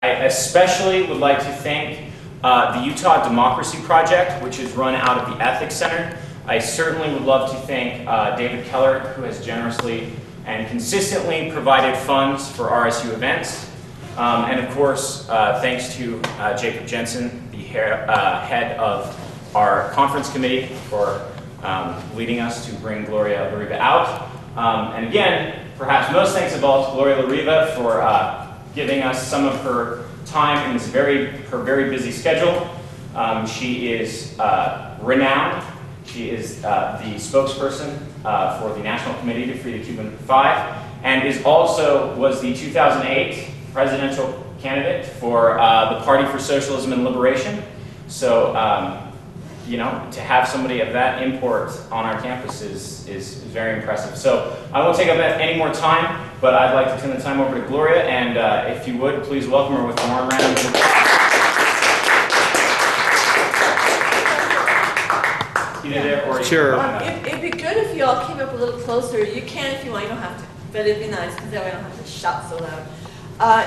I especially would like to thank the Utah Democracy Project, which is run out of the Ethics Center. I certainly would love to thank David Keller, who has generously and consistently provided funds for RSU events. And of course, thanks to Jacob Jensen, the head of our conference committee, for leading us to bring Gloria LaRiva out. And again, perhaps most thanks of all to Gloria LaRiva for giving us some of her time in her very busy schedule. She is renowned. She is the spokesperson for the National Committee to Free the Cuban Five, and was the 2008 presidential candidate for the Party for Socialism and Liberation. So, you know, to have somebody of that import on our campus is very impressive. So I won't take up any more time, but I'd like to turn the time over to Gloria, and if you would, please welcome her with a warm round of applause. Sure. It'd be good if you all came up a little closer. You can if you want, you don't have to, but it'd be nice because that way I don't have to shout so loud.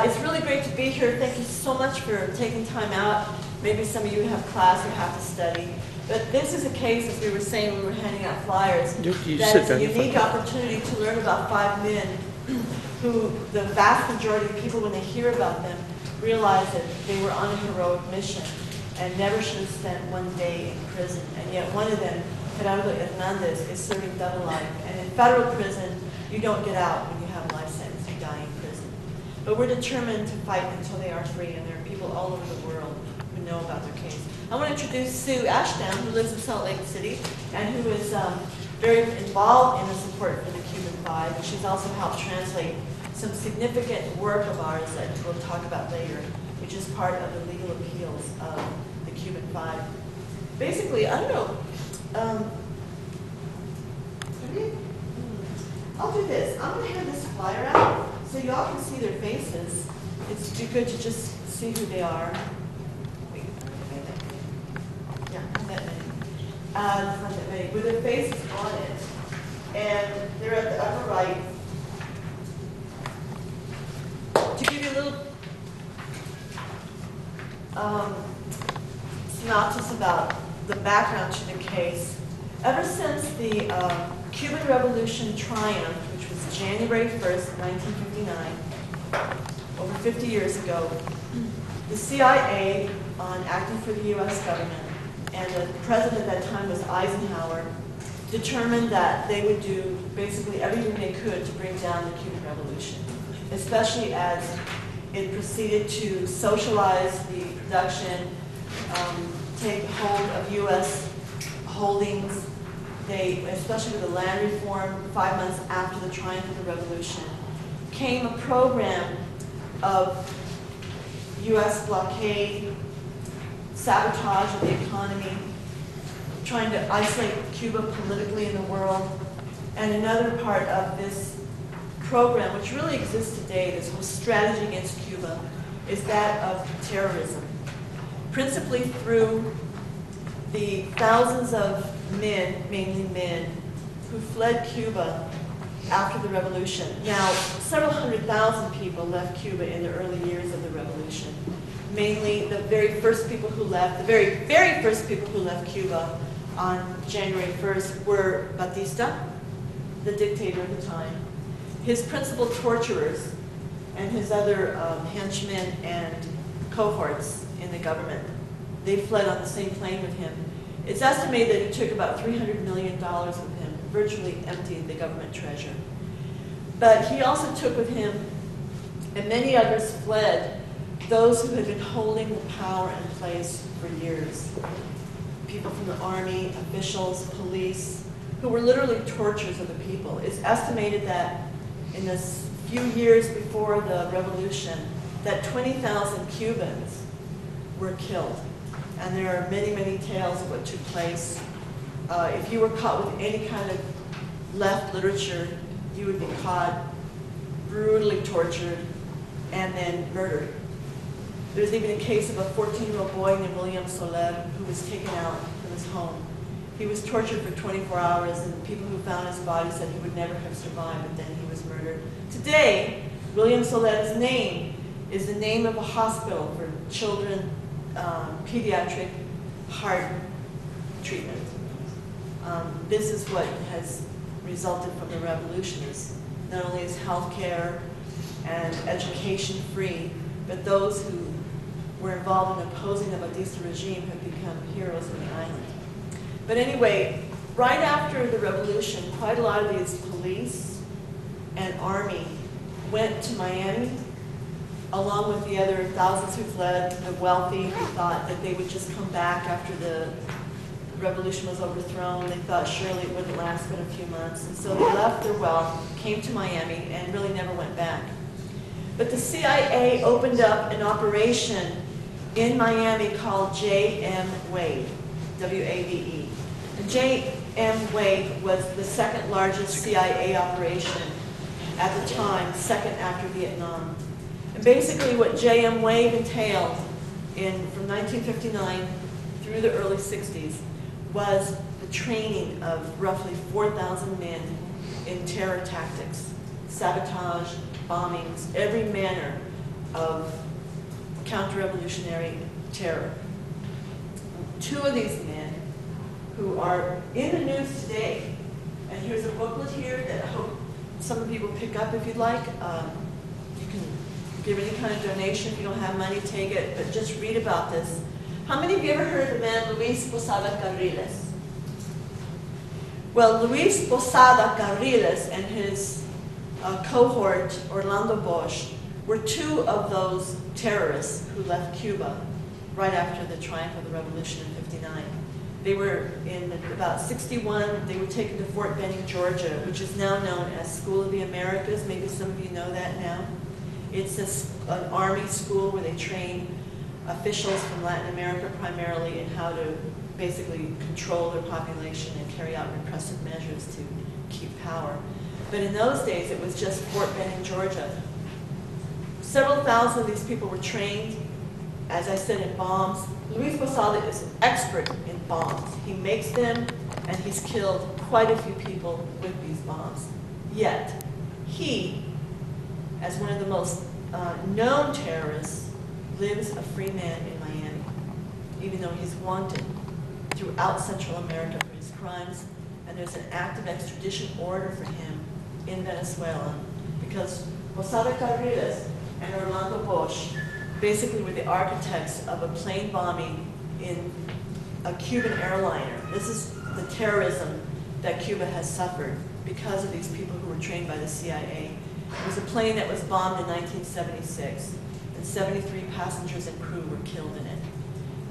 It's really great to be here. Thank you so much for taking time out. Maybe some of you have class or have to study. But this is a case, as we were saying when we were handing out flyers, that is a unique opportunity to learn about 5 men who the vast majority of people, when they hear about them, realize that they were on a heroic mission and never should have spent 1 day in prison. And yet one of them, Gerardo Hernandez, is serving double life. And in federal prison, you don't get out when you have a life sentence, you die in prison. But we're determined to fight until they are free, and there are people all over the world who know about their case. I want to introduce Sue Ashdown, who lives in Salt Lake City, and who is very involved in the support for the Cuban Five. And she's also helped translate some significant work of ours that we'll talk about later, which is part of the legal appeals of the Cuban Five. Basically, I don't know, I'll do this. I'm going to hand this flyer out so you all can see their faces. It's good to just see who they are. Wait, yeah, not that many. Not that many, with their faces on it. And they're at the upper right. To give you a little synopsis about the background to the case, ever since the Cuban Revolution triumphed, which was January 1st, 1959, over 50 years ago, the CIA, on acting for the U.S. government, and the president at that time was Eisenhower, determined that they would do basically everything they could to bring down the Cuban Revolution, especially as it proceeded to socialize the production, take hold of U.S. holdings. They, especially with the land reform, 5 months after the triumph of the revolution, came a program of U.S. blockade, sabotage of the economy, trying to isolate Cuba politically in the world. And another part of this program, which really exists today, this whole strategy against Cuba, is that of terrorism. Principally through the thousands of men, mainly men, who fled Cuba after the revolution. Now, several 100,000 people left Cuba in the early years of the revolution. Mainly the very first people who left, the very first people who left Cuba on January 1st were Batista, the dictator at the time, his principal torturers, and his other henchmen and cohorts in the government. They fled on the same plane with him. It's estimated that he took about $300 million with him, virtually emptied the government treasure. But he also took with him, and many others fled, those who had been holding the power in place for years. People from the army, officials, police, who were literally torturers of the people. It's estimated that in the few years before the revolution, that 20,000 Cubans were killed. And there are many, many tales of what took place. If you were caught with any kind of left literature, you would be caught, brutally tortured, and then murdered. There's even a case of a 14-year-old boy named William Soler who was taken out from his home. He was tortured for 24 hours, and people who found his body said he would never have survived, but then he was murdered. Today, William Soler's name is the name of a hospital for children, pediatric heart treatment. This is what has resulted from the revolution. Is not only is healthcare and education free, but those who were involved in opposing the Batista regime have become heroes on the island. But anyway, right after the revolution, quite a lot of these police and army went to Miami, along with the other thousands who fled, the wealthy who thought that they would just come back after the revolution was overthrown. They thought surely it wouldn't last but a few months. And so they left their wealth, came to Miami, and really never went back. But the CIA opened up an operation in Miami called J.M. Wade, W-A-D-E. And J.M. Wade was the second largest CIA operation at the time, second after Vietnam. And basically what J.M. Wade entailed from 1959 through the early 60s was the training of roughly 4,000 men in terror tactics, sabotage, bombings, every manner of counter-revolutionary terror. Two of these men who are in the news today, and here's a booklet here that I hope some of you will pick up if you'd like. You can give any kind of donation. If you don't have money, take it, but just read about this. How many of you ever heard of the man Luis Posada Carriles? Well, Luis Posada Carriles and his cohort, Orlando Bosch, were two of those terrorists who left Cuba right after the triumph of the revolution in '59. They were in about '61, they were taken to Fort Benning, Georgia, which is now known as School of the Americas. Maybe some of you know that now. It's an army school where they train officials from Latin America primarily in how to basically control their population and carry out repressive measures to keep power. But in those days, it was just Fort Benning, Georgia. Several thousand of these people were trained, as I said, in bombs. Luis Posada is an expert in bombs. He makes them, and he's killed quite a few people with these bombs. Yet, he, as one of the most known terrorists, lives a free man in Miami, even though he's wanted throughout Central America for his crimes, and there's an active extradition order for him in Venezuela, because Posada Carriles and Orlando Bosch basically were the architects of a plane bombing in a Cuban airliner. This is the terrorism that Cuba has suffered because of these people who were trained by the CIA. It was a plane that was bombed in 1976, and 73 passengers and crew were killed in it.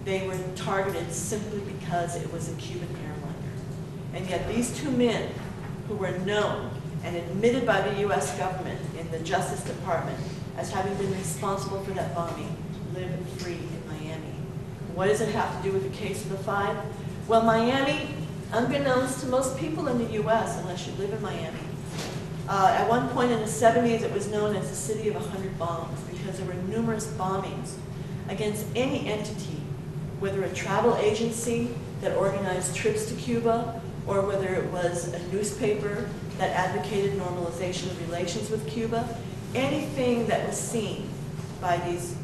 They were targeted simply because it was a Cuban airliner. And yet these two men, who were known and admitted by the US government in the Justice Department as having been responsible for that bombing, live free in Miami. What does it have to do with the case of the five? Well, Miami, unbeknownst to most people in the US, unless you live in Miami, at one point in the 70s, it was known as the city of 100 bombs because there were numerous bombings against any entity, whether a travel agency that organized trips to Cuba, or whether it was a newspaper that advocated normalization of relations with Cuba. Anything that was seen by these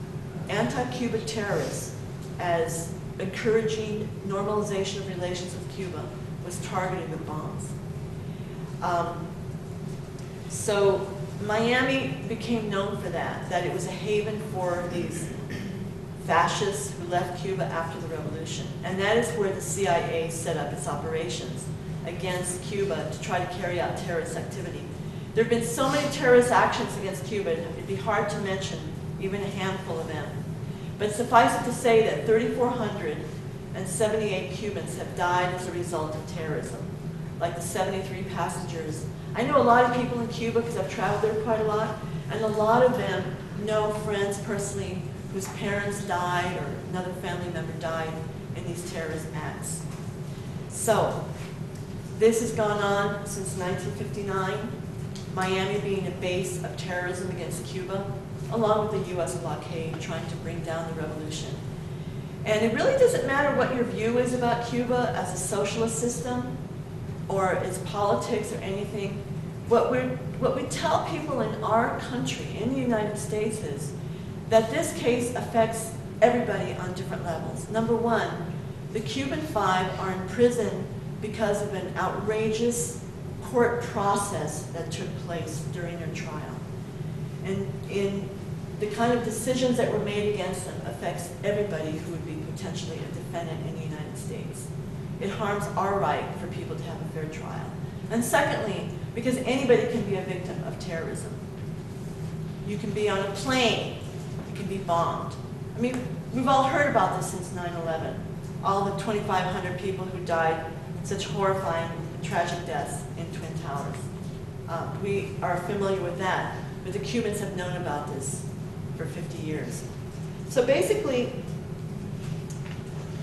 anti-Cuba terrorists as encouraging normalization of relations with Cuba was targeted with bombs. So Miami became known for that it was a haven for these fascists who left Cuba after the revolution. And that is where the CIA set up its operations against Cuba to try to carry out terrorist activity. There have been so many terrorist actions against Cuba, it'd be hard to mention even a handful of them. But suffice it to say that 3,478 Cubans have died as a result of terrorism, like the 73 passengers. I know a lot of people in Cuba because I've traveled there quite a lot, and a lot of them know friends personally whose parents died or another family member died in these terrorist acts. So, this has gone on since 1959, Miami being a base of terrorism against Cuba, along with the US blockade trying to bring down the revolution. And it really doesn't matter what your view is about Cuba as a socialist system, or its politics or anything. What we tell people in our country, in the United States, is that this case affects everybody on different levels. Number one, the Cuban Five are in prison because of an outrageous court process that took place during their trial. And in the kind of decisions that were made against them affects everybody who would be potentially a defendant in the United States. It harms our right for people to have a fair trial. And secondly, because anybody can be a victim of terrorism. You can be on a plane, you can be bombed. I mean, we've all heard about this since 9/11. All the 2,500 people who died such horrifying and tragic deaths in Twin Towers. We are familiar with that, but the Cubans have known about this for 50 years. So basically,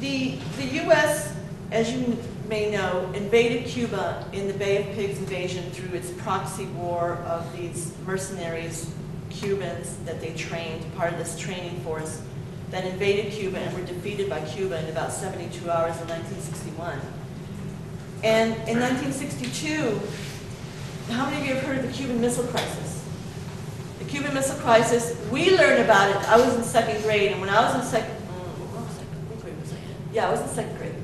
the US, as you may know, invaded Cuba in the Bay of Pigs invasion through its proxy war of these mercenaries, Cubans that they trained, part of this training force that invaded Cuba and were defeated by Cuba in about 72 hours in 1961. And in 1962, how many of you have heard of the Cuban Missile Crisis? The Cuban Missile Crisis, we learned about it. I was in second grade, and when I was in second grade.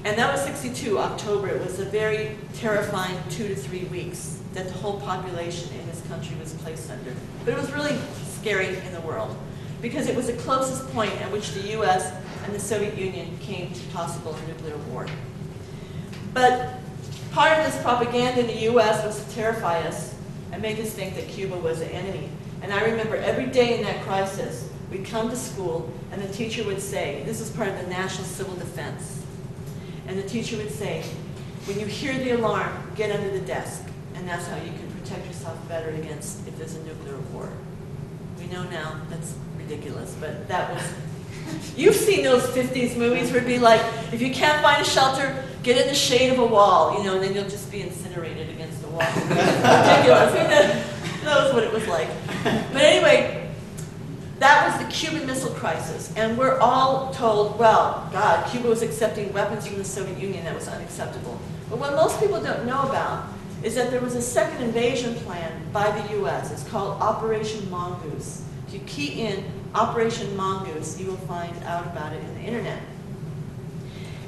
And that was 62, October. It was a very terrifying 2 to 3 weeks that the whole population in this country was placed under. But it was really scary in the world because it was the closest point at which the US and the Soviet Union came to possible nuclear war. But part of this propaganda in the US was to terrify us and make us think that Cuba was an enemy. And I remember every day in that crisis, we'd come to school and the teacher would say, this is part of the National Civil Defense, and the teacher would say, when you hear the alarm, get under the desk, and that's how you can protect yourself better against if there's a nuclear war. We know now that's ridiculous, but that was, you've seen those 50s movies where it'd be like, if you can't find a shelter, get in the shade of a wall, you know, and then you'll just be incinerated against the wall. Ridiculous. That was what it was like. But anyway, that was the Cuban Missile Crisis, and we're all told, well, God, Cuba was accepting weapons from the Soviet Union, that was unacceptable. But what most people don't know about is that there was a second invasion plan by the US. It's called Operation Mongoose. If you key in Operation Mongoose, you will find out about it in the internet.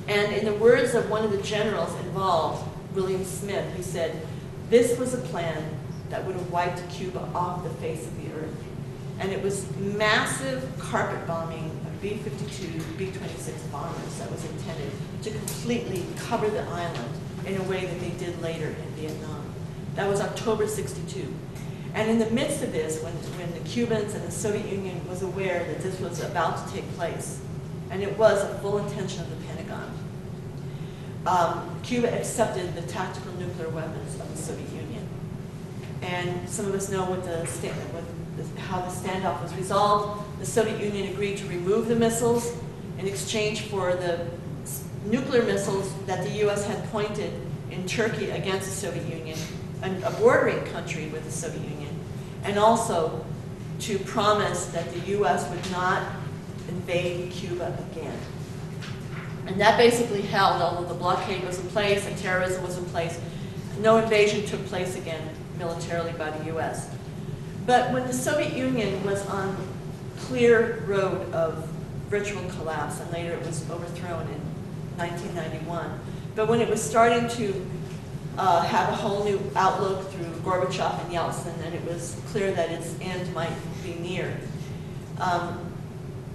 And in the words of one of the generals involved, William Smith, he said, this was a plan that would have wiped Cuba off the face of the earth. And it was massive carpet bombing of B-52, B-26 bombers that was intended to completely cover the island in a way that they did later in Vietnam. That was October '62. And in the midst of this, when the Cubans and the Soviet Union was aware that this was about to take place, and it was a full intention of the Pentagon, Cuba accepted the tactical nuclear weapons of the Soviet Union. And some of us know how the standoff was resolved. The Soviet Union agreed to remove the missiles in exchange for the nuclear missiles that the US had pointed in Turkey against the Soviet Union, a bordering country with the Soviet Union, and also to promise that the US would not invade Cuba again. And that basically held, although the blockade was in place and terrorism was in place, no invasion took place again militarily by the US. But when the Soviet Union was on clear road of virtual collapse, and later it was overthrown in 1991, but when it was starting to have a whole new outlook through Gorbachev and Yeltsin, and it was clear that its end might be near,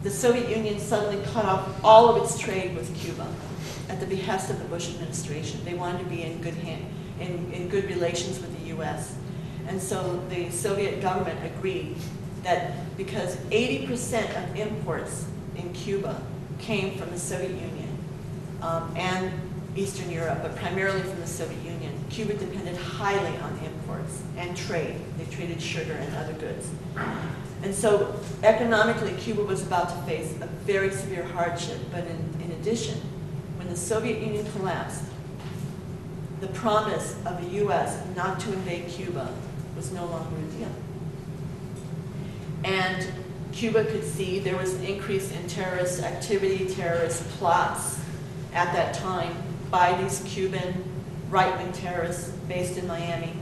the Soviet Union suddenly cut off all of its trade with Cuba at the behest of the Bush administration. They wanted to be in good relations with the US. And so the Soviet government agreed that because 80% of imports in Cuba came from the Soviet Union and Eastern Europe, but primarily from the Soviet Union, Cuba depended highly on imports and trade. They traded sugar and other goods. And so economically, Cuba was about to face a very severe hardship. But in addition, when the Soviet Union collapsed, the promise of the US not to invade Cuba was no longer a deal. And Cuba could see there was an increase in terrorist activity, terrorist plots at that time by these Cuban right-wing terrorists based in Miami.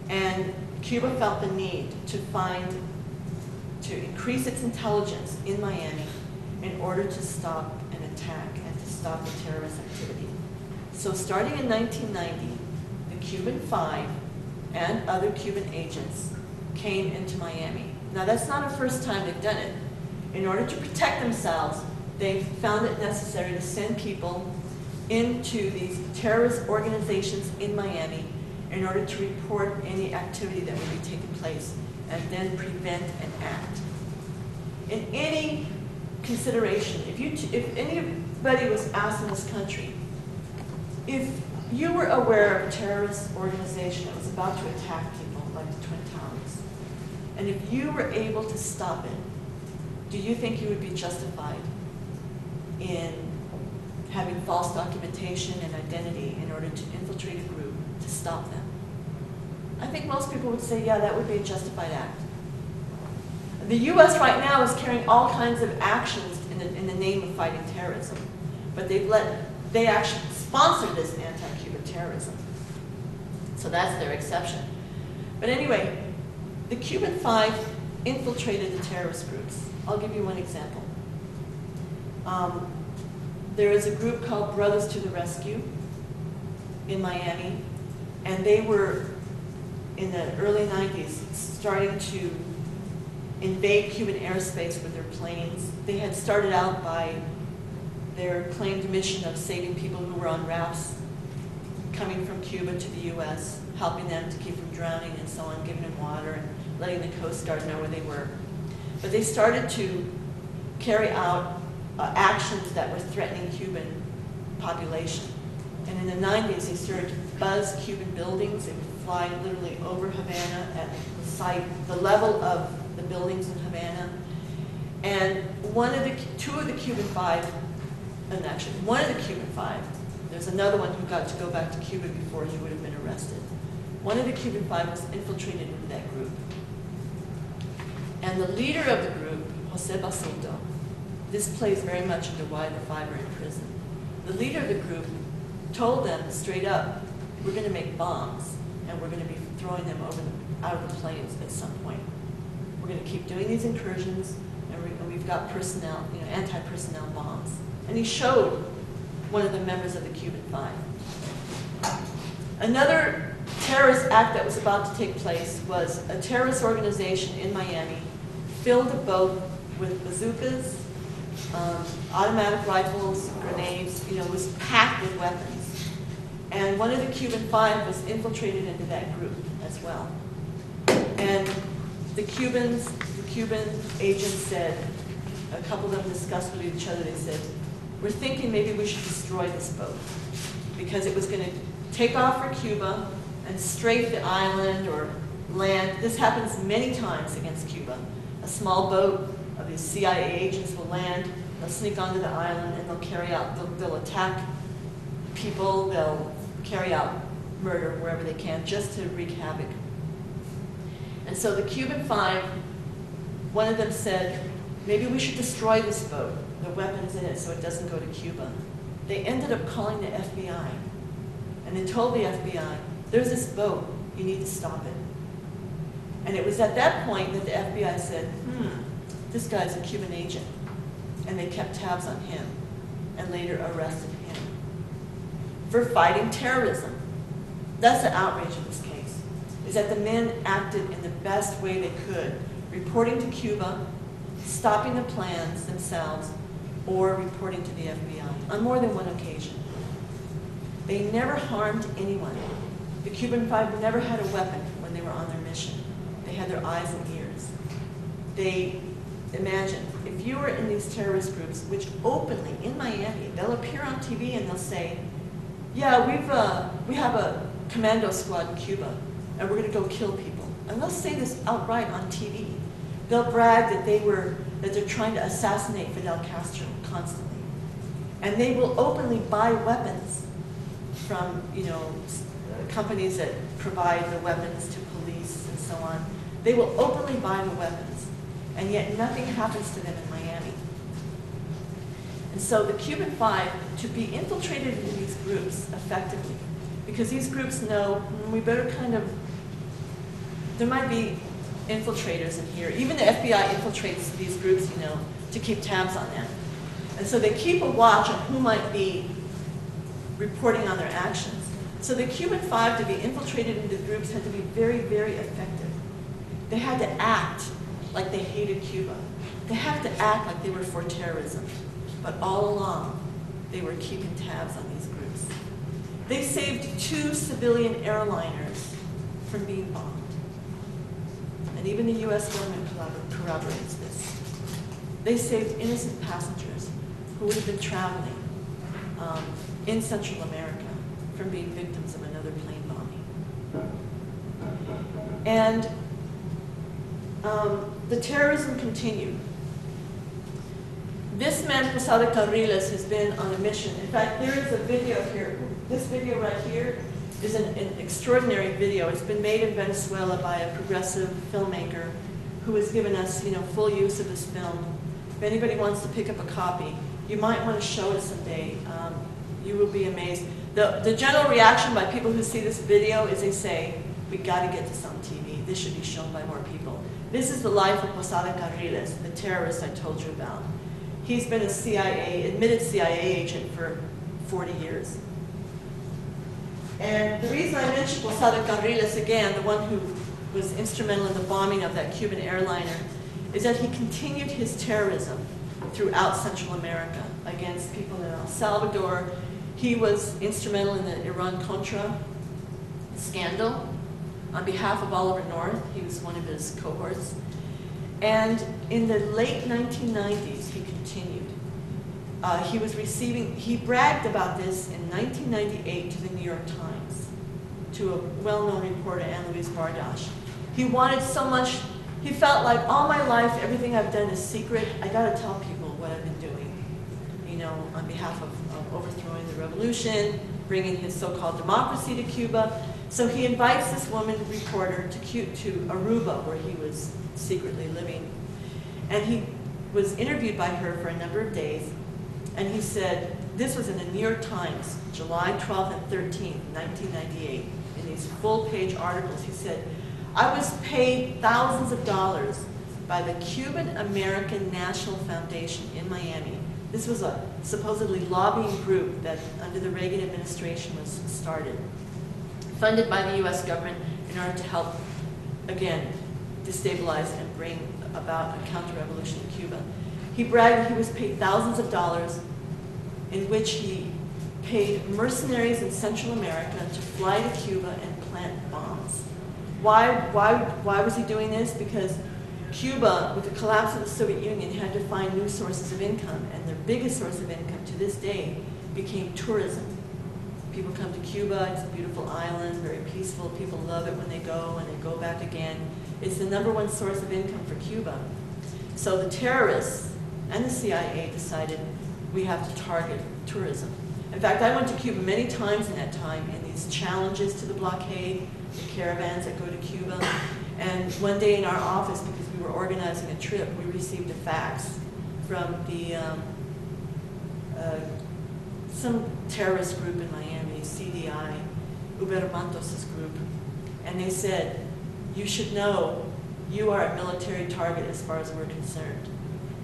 And Cuba felt the need to find to increase its intelligence in Miami in order to stop an attack and to stop the terrorist activity. So starting in 1990, the Cuban Five and other Cuban agents came into Miami. Now that's not the first time they've done it. In order to protect themselves, they found it necessary to send people into these terrorist organizations in Miami in order to report any activity that would be taking place and then prevent an act. In any consideration, if anybody was asked in this country, if you were aware of a terrorist organization that was about to attack people like the Twin Towers, and if you were able to stop it, do you think you would be justified in having false documentation and identity in order to infiltrate a group to stop them? I think most people would say, yeah, that would be a justified act. The U.S. right now is carrying all kinds of actions in the name of fighting terrorism, but they actually sponsor this anti-Cuban terrorism. So that's their exception. But anyway, the Cuban Five infiltrated the terrorist groups. I'll give you one example. There is a group called Brothers to the Rescue in Miami, and they were, in the early 90s, starting to invade Cuban airspace with their planes. They had started out by their claimed mission of saving people who were on rafts coming from Cuba to the U.S., helping them to keep from drowning and so on, giving them water and letting the Coast Guard know where they were. But they started to carry out actions that were threatening Cuban population. And in the 90s, they started to buzz Cuban buildings. They would fly literally over Havana at the site, the level of the buildings in Havana. And two of the Cuban Five, and actually one of the Cuban Five, there's another one who got to go back to Cuba before he would have been arrested. One of the Cuban Five was infiltrated into that group. And the leader of the group, Jose Basilto, this plays very much into why the Five are in prison. The leader of the group told them straight up, we're going to make bombs, and we're going to be throwing them out of the planes at some point. We're going to keep doing these incursions, and we've got personnel, anti-personnel bombs. And he showed one of the members of the Cuban Five. Another terrorist act that was about to take place was a terrorist organization in Miami filled a boat with bazookas, automatic rifles, grenades, was packed with weapons. And one of the Cuban Five was infiltrated into that group as well. And the Cuban agents said, a couple of them discussed with each other, they said, we're thinking maybe we should destroy this boat because it was going to take off for Cuba and strafe the island or land. This happens many times against Cuba. A small boat of these CIA agents will land, they'll sneak onto the island, and they'll attack people, they'll carry out murder wherever they can just to wreak havoc. And so the Cuban Five, one of them said, maybe we should destroy this boat, the weapons in it, so it doesn't go to Cuba. They ended up calling the FBI, and they told the FBI, there's this boat, you need to stop it. And it was at that point that the FBI said, this guy's a Cuban agent. And they kept tabs on him and later arrested him for fighting terrorism. That's the outrage of this case, is that the men acted in the best way they could, reporting to Cuba, stopping the plans themselves, or reporting to the FBI on more than one occasion. They never harmed anyone. The Cuban Five never had a weapon when they were on their mission. They had their eyes and ears. They imagine, if you were in these terrorist groups, which openly, in Miami, they'll appear on TV and they'll say, yeah, we have a commando squad in Cuba, and we're going to go kill people. And they'll say this outright on TV. They'll brag that they're trying to assassinate Fidel Castro constantly. And they will openly buy weapons from, companies that provide the weapons to police and so on. They will openly buy the weapons, and yet nothing happens to them in Miami. And so the Cuban Five, to be infiltrated into these groups effectively, because these groups know we better there might be infiltrators in here. Even the FBI infiltrates these groups, you know, to keep tabs on them. And so they keep a watch on who might be reporting on their actions. So the Cuban Five, to be infiltrated into groups, had to be very, very effective. They had to act like they hated Cuba. They had to act like they were for terrorism. But all along, they were keeping tabs on these groups. They saved 2 civilian airliners from being bombed. And even the US government corroborates this. They saved innocent passengers who would have been traveling in Central America from being victims of another plane bombing. And the terrorism continued. This man, Posada Carriles, has been on a mission. In fact, there is a video here. This video right here is an extraordinary video. It's been made in Venezuela by a progressive filmmaker who has given us, you know, full use of this film. If anybody wants to pick up a copy, you might want to show it someday. You will be amazed. The general reaction by people who see this video is they say, we got to get this on TV. This should be shown by more people. This is the life of Posada Carriles, the terrorist I told you about. He's been a admitted CIA agent for 40 years. And the reason I mentioned Posada Carriles again, the one who was instrumental in the bombing of that Cuban airliner, is that he continued his terrorism throughout Central America against people in El Salvador. He was instrumental in the Iran-Contra scandal on behalf of Oliver North. He was one of his cohorts. And in the late 1990s, he continued. He bragged about this in 1998 to the New York Times, to a well-known reporter, Anne-Louise Bardache. He wanted so much, he felt like all my life, everything I've done is secret. I gotta tell people what I've been doing, you know, on behalf of overthrowing the revolution, bringing his so-called democracy to Cuba. So he invites this woman reporter to Aruba, where he was secretly living. And he was interviewed by her for a number of days. And he said, this was in the New York Times, July 12th and 13th, 1998, in these full-page articles. He said, I was paid thousands of dollars by the Cuban American National Foundation in Miami. This was a supposedly lobbying group that under the Reagan administration was started, funded by the US government in order to help, again, destabilize and bring about a counter-revolution in Cuba. He bragged that he was paid thousands of dollars, in which he paid mercenaries in Central America to fly to Cuba and plant bombs. Why was he doing this? Because Cuba, with the collapse of the Soviet Union, had to find new sources of income, and their biggest source of income to this day became tourism. People come to Cuba, it's a beautiful island, very peaceful, people love it when they go, and they go back again. It's the #1 source of income for Cuba. So the terrorists and the CIA decided we have to target tourism. In fact, I went to Cuba many times in that time in these challenges to the blockade, the caravans that go to Cuba. And one day in our office, because we were organizing a trip, we received a fax from the some terrorist group in Miami, CDI, Ubermantos' group. And they said, you should know you are a military target as far as we're concerned.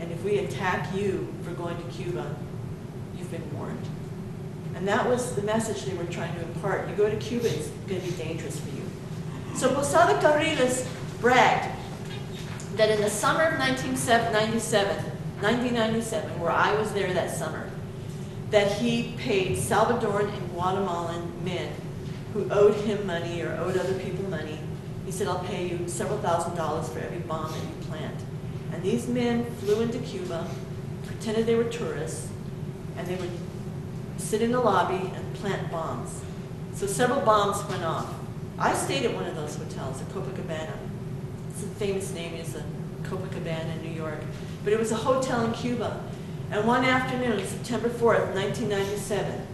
And if we attack you for going to Cuba, you've been warned. And that was the message they were trying to impart. You go to Cuba, it's going to be dangerous for you. So Posada Carriles bragged that in the summer of 1997, where I was there that summer, that he paid Salvadoran and Guatemalan men who owed him money or owed other people money. He said, I'll pay you several $1,000s for every bomb that you plant. And these men flew into Cuba, pretended they were tourists, and they would sit in the lobby and plant bombs. So several bombs went off. I stayed at one of those hotels, the Copacabana. It's a famous name, it's a Copacabana in New York. But it was a hotel in Cuba. And one afternoon, September 4th, 1997,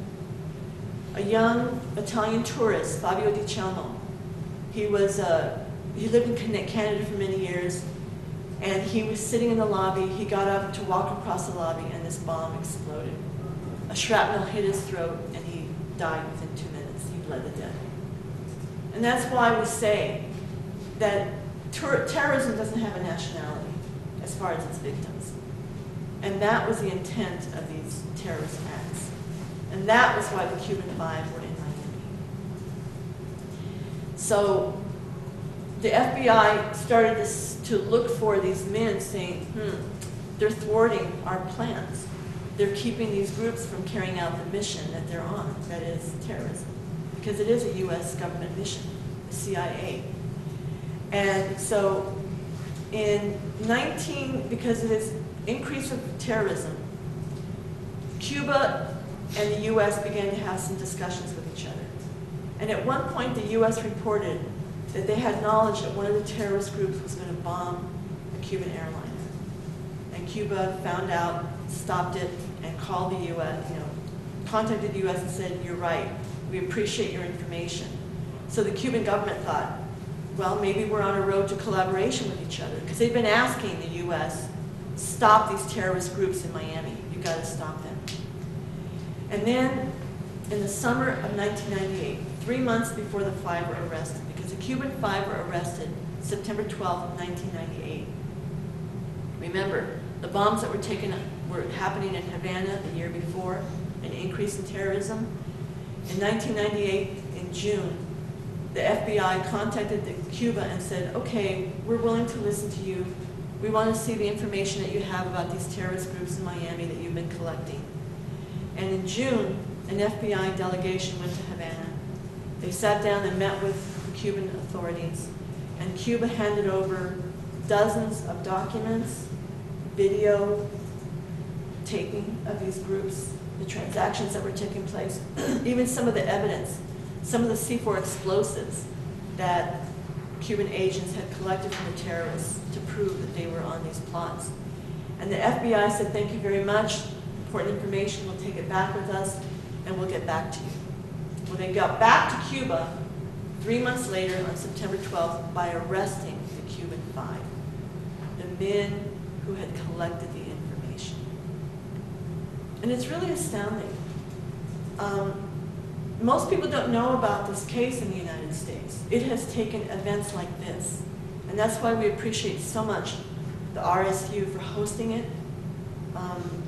a young Italian tourist, Fabio Di Ciamo, he lived in Canada for many years, and he was sitting in the lobby. He got up to walk across the lobby, and this bomb exploded. A shrapnel hit his throat, and he died within 2 minutes. He bled to death. And that's why we say that terrorism doesn't have a nationality as far as its victims. And that was the intent of these terrorist acts. And that was why the Cuban Five were in Miami. So the FBI started to look for these men saying, they're thwarting our plans. They're keeping these groups from carrying out the mission that they're on, that is terrorism. Because it is a US government mission, the CIA. And so because of this increase of terrorism, Cuba and the US began to have some discussions with each other. And at one point, the US reported that they had knowledge that one of the terrorist groups was going to bomb a Cuban airliner. And Cuba found out, stopped it, and called the US, contacted the US and said, you're right, we appreciate your information. So the Cuban government thought, well, maybe we're on a road to collaboration with each other, because they've been asking the US, stop these terrorist groups in Miami, you've got to stop them. And then, in the summer of 1998, 3 months before the five were arrested, because the Cuban Five were arrested September 12, 1998. Remember, the bombs that were happening in Havana the year before, an increase in terrorism. In 1998, in June, the FBI contacted Cuba and said, okay, we're willing to listen to you. We want to see the information that you have about these terrorist groups in Miami that you've been collecting. And in June, an FBI delegation went to Havana. They sat down and met with the Cuban authorities, and Cuba handed over dozens of documents, video taping of these groups, the transactions that were taking place, even some of the evidence, some of the C4 explosives that Cuban agents had collected from the terrorists to prove that they were on these plots. And the FBI said, thank you very much, important information, we'll take it back with us, and we'll get back to you. Well, they got back to Cuba 3 months later on September 12th by arresting the Cuban Five, the men who had collected the information. And it's really astounding. Most people don't know about this case in the United States. It has taken events like this. And that's why we appreciate so much the RSU for hosting it,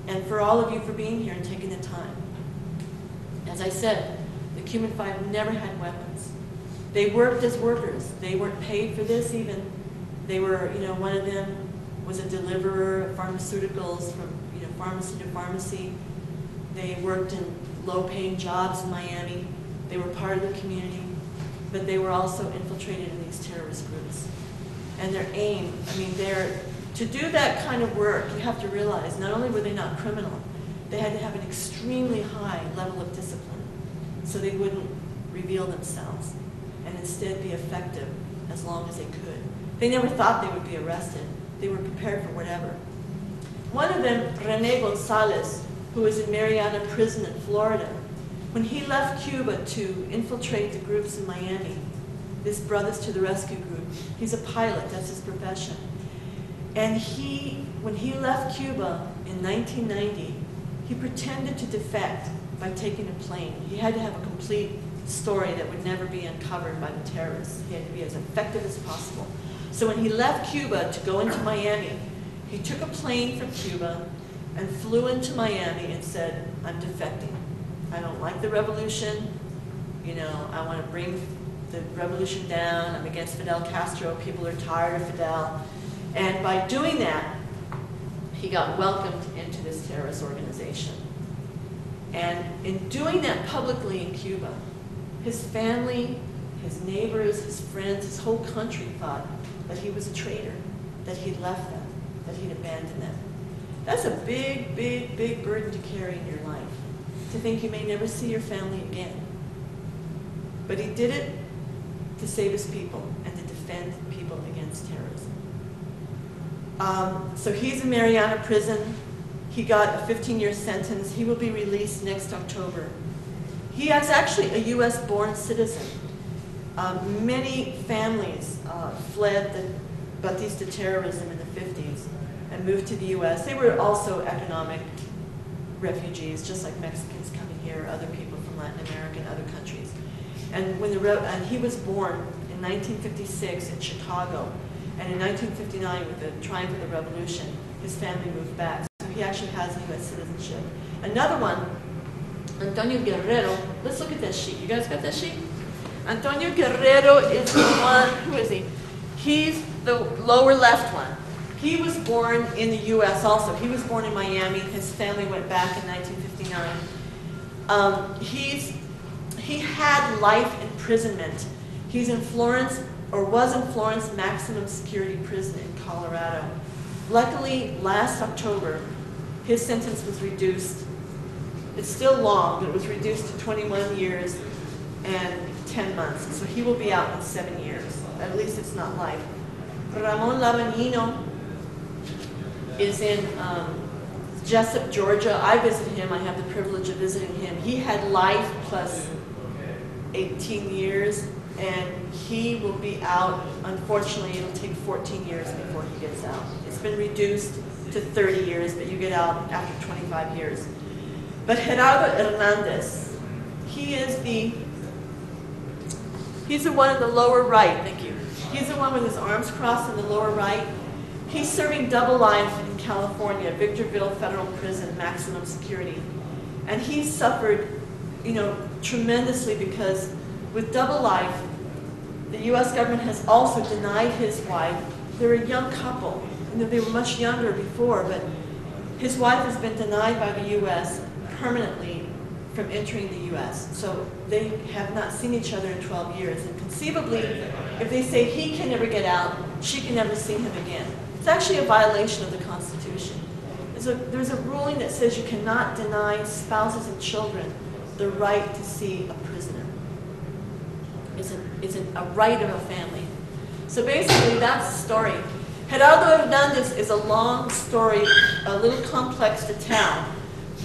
and for all of you for being here and taking the time. As I said, the Cuban Five never had weapons. They worked as workers. They weren't paid for this even. They were, one of them was a deliverer of pharmaceuticals from, pharmacy to pharmacy. They worked in low-paying jobs in Miami. They were part of the community, but they were also infiltrated in these terrorist groups. And their aim, to do that kind of work, you have to realize not only were they not criminal, they had to have an extremely high level of discipline so they wouldn't reveal themselves and instead be effective as long as they could. They never thought they would be arrested. They were prepared for whatever. One of them, Rene Gonzalez, who was in Mariana Prison in Florida, when he left Cuba to infiltrate the groups in Miami, this Brothers to the Rescue group, he's a pilot, that's his profession. And when he left Cuba in 1990, he pretended to defect by taking a plane. He had to have a complete story that would never be uncovered by the terrorists. He had to be as effective as possible. So when he left Cuba to go into Miami, he took a plane from Cuba and flew into Miami and said, I'm defecting. I don't like the revolution. I want to bring the revolution down. I'm against Fidel Castro. People are tired of Fidel. And by doing that, he got welcomed into this terrorist organization. And in doing that publicly in Cuba, his family, his neighbors, his friends, his whole country thought that he was a traitor, that he'd left them, that he'd abandoned them. That's a big, big, big burden to carry in your life, to think you may never see your family again. But he did it to save his people and to defend people against terrorism. So he's in Mariana Prison. He got a 15-year sentence. He will be released next October. He is actually a US-born citizen. Many families fled the Batista terrorism in the 50s and moved to the US. They were also economic refugees, just like Mexicans coming here, other people from Latin America and other countries. And he was born in 1956 in Chicago. And in 1959, with the triumph of the revolution, his family moved back. So he actually has U.S. citizenship. Another one, Antonio Guerrero. Let's look at that sheet. You guys got that sheet? Antonio Guerrero is the one, who is he? He's the lower left one. He was born in the U.S. also. He was born in Miami. His family went back in 1959. He had life imprisonment. He's in Florence, or was in Florence maximum security prison in Colorado. Luckily, last October, his sentence was reduced. It's still long, but it was reduced to 21 years and 10 months. So he will be out in 7 years. At least it's not life. Ramon Lavanino is in Jessup, Georgia. I visited him. I have the privilege of visiting him. He had life plus 18 years, and he will be out. Unfortunately, it'll take 14 years before he gets out. It's been reduced to 30 years, but you get out after 25 years. But Gerardo Hernandez, he's the one in the lower right. Thank you. He's the one with his arms crossed in the lower right. He's serving double life in California, Victorville Federal Prison, maximum security. And he suffered, tremendously, because with double life, the U.S. government has also denied his wife. They're a young couple. They were much younger before, but his wife has been denied by the U.S. permanently from entering the U.S. So they have not seen each other in 12 years. And conceivably, if they say he can never get out, she can never see him again. It's actually a violation of the Constitution. There's a ruling that says you cannot deny spouses and children the right to see a prisoner. It's a right of a family. So basically, that's the story. Gerardo Hernandez is a long story, a little complex to tell.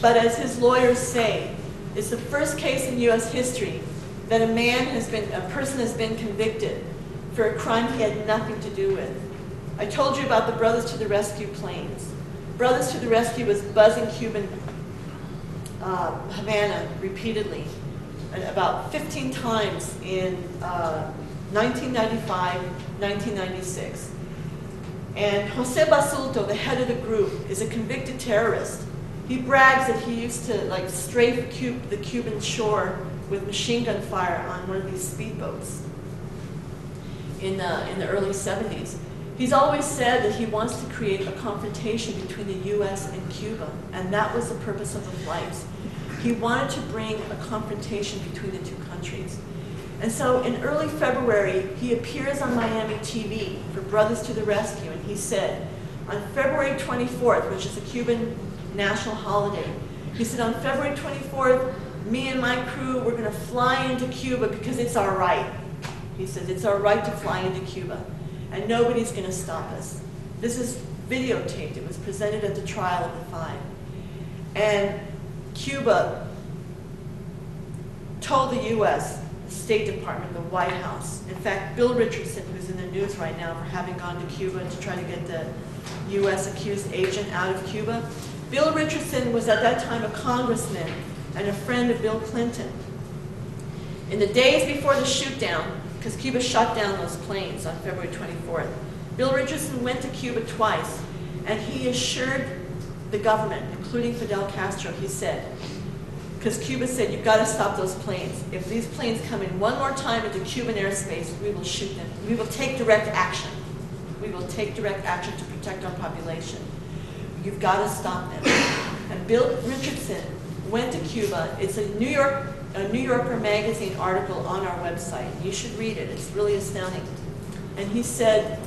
But as his lawyers say, it's the first case in U.S. history that a person has been convicted for a crime he had nothing to do with. I told you about the Brothers to the Rescue planes. Brothers to the Rescue was buzzing Cuban Havana repeatedly, about 15 times in 1995, 1996. And Jose Basulto, the head of the group, is a convicted terrorist. He brags that he used to strafe the Cuban shore with machine gun fire on one of these speedboats in the early 70s. He's always said that he wants to create a confrontation between the U.S. and Cuba, and that was the purpose of the flights. He wanted to bring a confrontation between the two countries. And so in early February, he appears on Miami TV for Brothers to the Rescue, and he said, on February 24th, which is a Cuban national holiday, he said, on February 24th, me and my crew, we're going to fly into Cuba because it's our right. He says, it's our right to fly into Cuba, and nobody's going to stop us. This is videotaped. It was presented at the trial of the 5. And Cuba told the U.S., the State Department, the White House. In fact, Bill Richardson, who's in the news right now for having gone to Cuba to try to get the U.S. accused agent out of Cuba, Bill Richardson was at that time a congressman and a friend of Bill Clinton. In the days before the shoot-down, because Cuba shot down those planes on February 24th, Bill Richardson went to Cuba twice, and he assured the government, including Fidel Castro, he said, because Cuba said, you've got to stop those planes. If these planes come in one more time into Cuban airspace, we will shoot them. We will take direct action. We will take direct action to protect our population. You've got to stop them. And Bill Richardson went to Cuba. It's a New Yorker magazine article on our website. You should read it. It's really astounding. And he said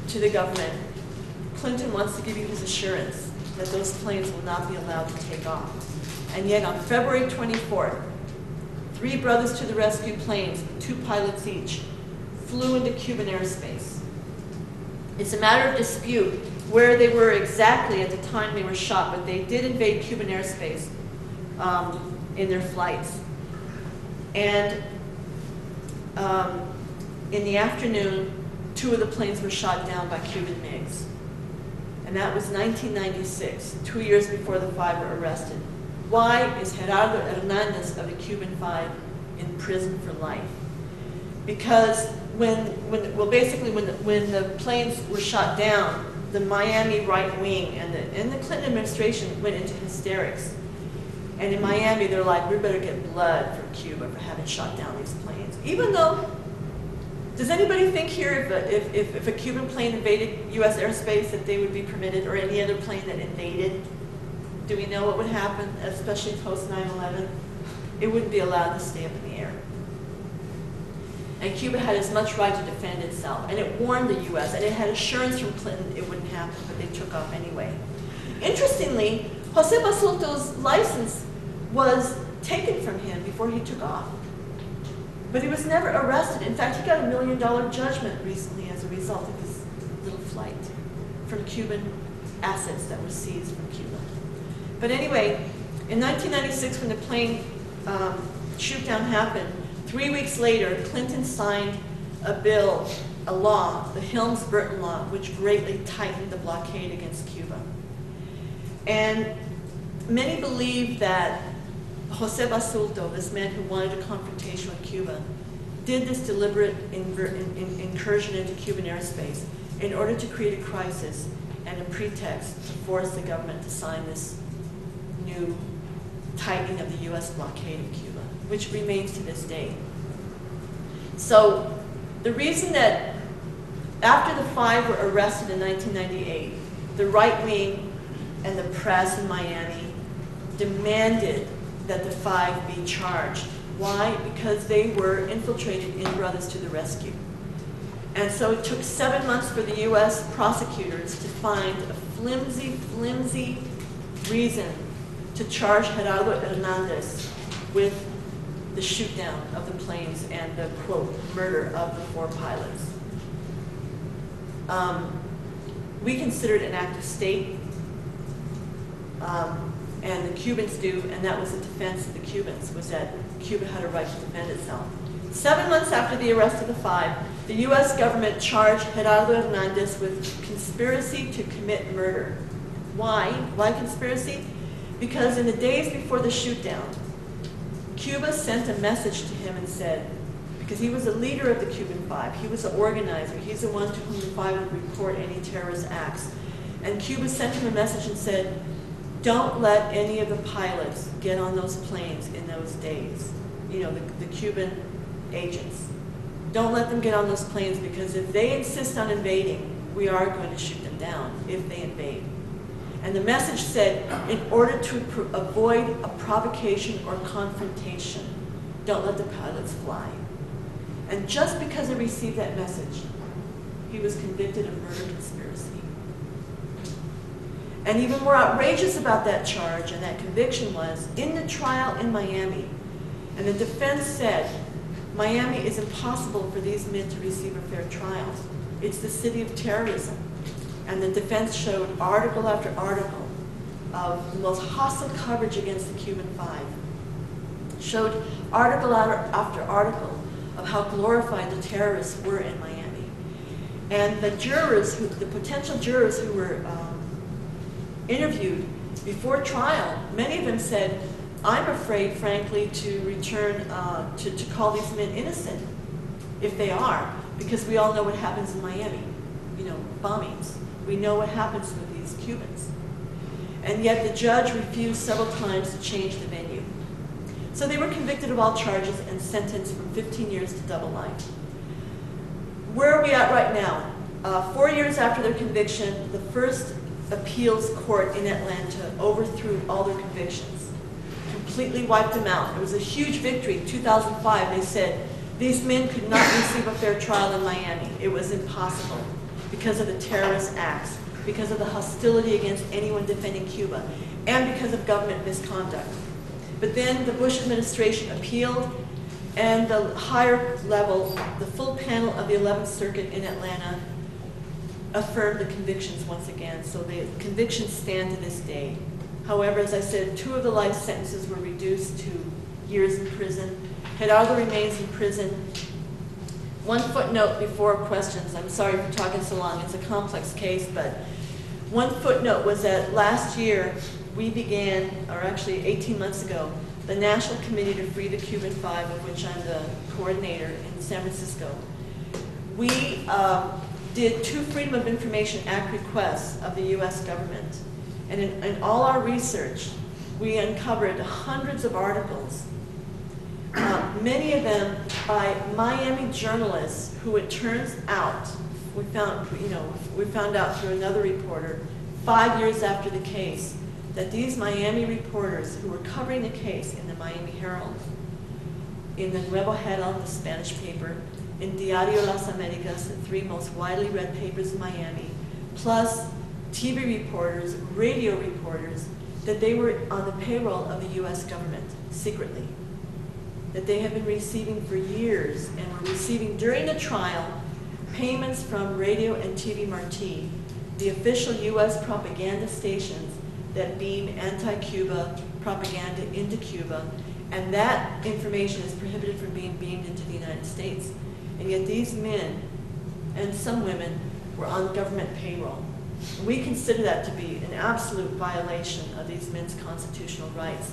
to the government, Clinton wants to give you his assurance that those planes will not be allowed to take off. And yet on February 24th, 3 Brothers to the Rescue planes, 2 pilots each, flew into Cuban airspace. It's a matter of dispute where they were exactly at the time they were shot, but they did invade Cuban airspace in their flights. And in the afternoon, 2 of the planes were shot down by Cuban MiGs. And that was 1996, 2 years before the 5 were arrested. Why is Gerardo Hernandez of the Cuban 5 in prison for life? because when the planes were shot down, the Miami right wing and the Clinton administration went into hysterics. And in Miami, they're like, we better get blood from Cuba for having shot down these planes. Even though, does anybody think here if a Cuban plane invaded U.S. airspace that they would be permitted, or any other plane that invaded? Do we know what would happen, especially post 9/11? It wouldn't be allowed to stay up in the air. And Cuba had as much right to defend itself, and it warned the U.S., and it had assurance from Clinton it wouldn't happen, but they took off anyway. Interestingly, Jose Basulto's license was taken from him before he took off. But he was never arrested. In fact, he got $1 million judgment recently as a result of his little flight from Cuban assets that were seized from Cuba. But anyway, in 1996, when the plane shoot-down happened, 3 weeks later, Clinton signed a bill, a law, the Helms-Burton Law, which greatly tightened the blockade against Cuba. And many believe that Jose Basulto, this man who wanted a confrontation with Cuba, did this deliberate incursion into Cuban airspace in order to create a crisis and a pretext to force the government to sign this new tightening of the U.S. blockade of Cuba, which remains to this day. So the reason that after the five were arrested in 1998, the right wing and the press in Miami demanded that the five be charged. Why? Because they were infiltrated in Brothers to the rescue. And so it took 7 months for the U.S. prosecutors to find a flimsy reason to charge Gerardo Hernandez with the shoot-down of the planes and the, quote, murder of the 4 pilots. We consider it an act of state, and the Cubans do, and that was the defense of the Cubans, was that Cuba had a right to defend itself. 7 months after the arrest of the 5, the U.S. government charged Gerardo Hernandez with conspiracy to commit murder. Why? Why conspiracy? Because in the days before the shoot-down, Cuba sent a message to him and said, because he was a leader of the Cuban 5, he was the organizer, he's the one to whom the 5 would report any terrorist acts. And Cuba sent him a message and said, don't let any of the pilots get on those planes in those days. You know, the Cuban agents. Don't let them get on those planes, because if they insist on invading, we are going to shoot them down if they invade. And the message said, in order to avoid a provocation or confrontation, don't let the pilots fly. And just because he received that message, he was convicted of murder conspiracy. And even more outrageous about that charge and that conviction was, in the trial in Miami, and the defense said, Miami is impossible for these men to receive a fair trial. It's the city of terrorism. And the defense showed article after article of the most hostile coverage against the Cuban 5. Showed article after article of how glorified the terrorists were in Miami. And the jurors, the potential jurors who were interviewed before trial, many of them said, I'm afraid, frankly, to return, to call these men innocent, if they are, because we all know what happens in Miami, you know, bombings. We know what happens with these Cubans. And yet the judge refused several times to change the venue. So they were convicted of all charges and sentenced from 15 years to double life. Where are we at right now? 4 years after their conviction, the first appeals court in Atlanta overthrew all their convictions, completely wiped them out. It was a huge victory. 2005, they said these men could not receive a fair trial in Miami. It was impossible because of the terrorist acts, because of the hostility against anyone defending Cuba, and because of government misconduct. But then the Bush administration appealed, and the higher level, the full panel of the 11th Circuit in Atlanta, affirmed the convictions once again. So the convictions stand to this day. However, as I said, 2 of the life sentences were reduced to years in prison. Gerardo remains in prison. One footnote before questions. I'm sorry for talking so long. It's a complex case, but one footnote was that last year we began, or actually 18 months ago, the National Committee to Free the Cuban Five, of which I'm the coordinator in San Francisco, we did 2 Freedom of Information Act requests of the U.S. government. And in all our research, we uncovered hundreds of articles, many of them by Miami journalists who, it turns out, we found out through another reporter 5 years after the case that these Miami reporters who were covering the case in the Miami Herald, in the Nuevo Herald, the Spanish paper, in Diario Las Americas, the 3 most widely read papers in Miami, plus TV reporters, radio reporters, that they were on the payroll of the U.S. government secretly, that they have been receiving for years and were receiving during the trial payments from Radio and TV Marti, the official U.S. propaganda stations that beam anti-Cuba propaganda into Cuba, and that information is prohibited from being beamed into the United States. And yet these men and some women were on government payroll. We consider that to be an absolute violation of these men's constitutional rights.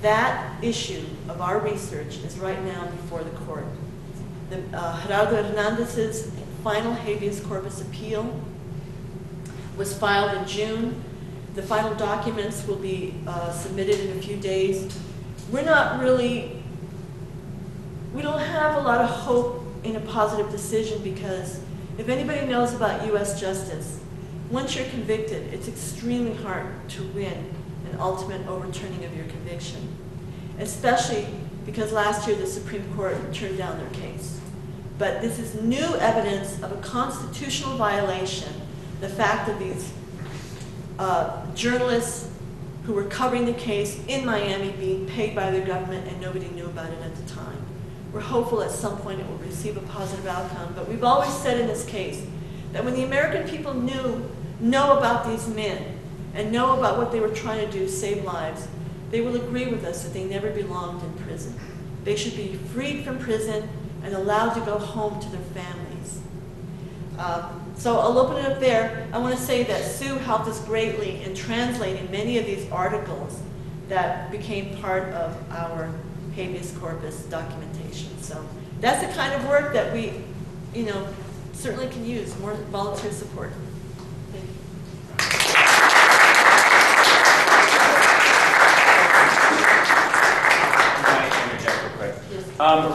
That issue of our research is right now before the court. Gerardo Hernandez's final habeas corpus appeal was filed in June. The final documents will be submitted in a few days. We don't have a lot of hope in a positive decision, because if anybody knows about U.S. justice, once you're convicted, it's extremely hard to win an ultimate overturning of your conviction, especially because last year the Supreme Court turned down their case. But this is new evidence of a constitutional violation, the fact that these journalists who were covering the case in Miami being paid by the government and nobody knew about it at the time. We're hopeful at some point it will receive a positive outcome, but we've always said in this case that when the American people know about these men and know about what they were trying to do, save lives, they will agree with us that they never belonged in prison. They should be freed from prison and allowed to go home to their families. So I'll open it up there. I want to say that Sue helped us greatly in translating many of these articles that became part of our habeas corpus documentation. So that's the kind of work that we, certainly can use more volunteer support. Thank you.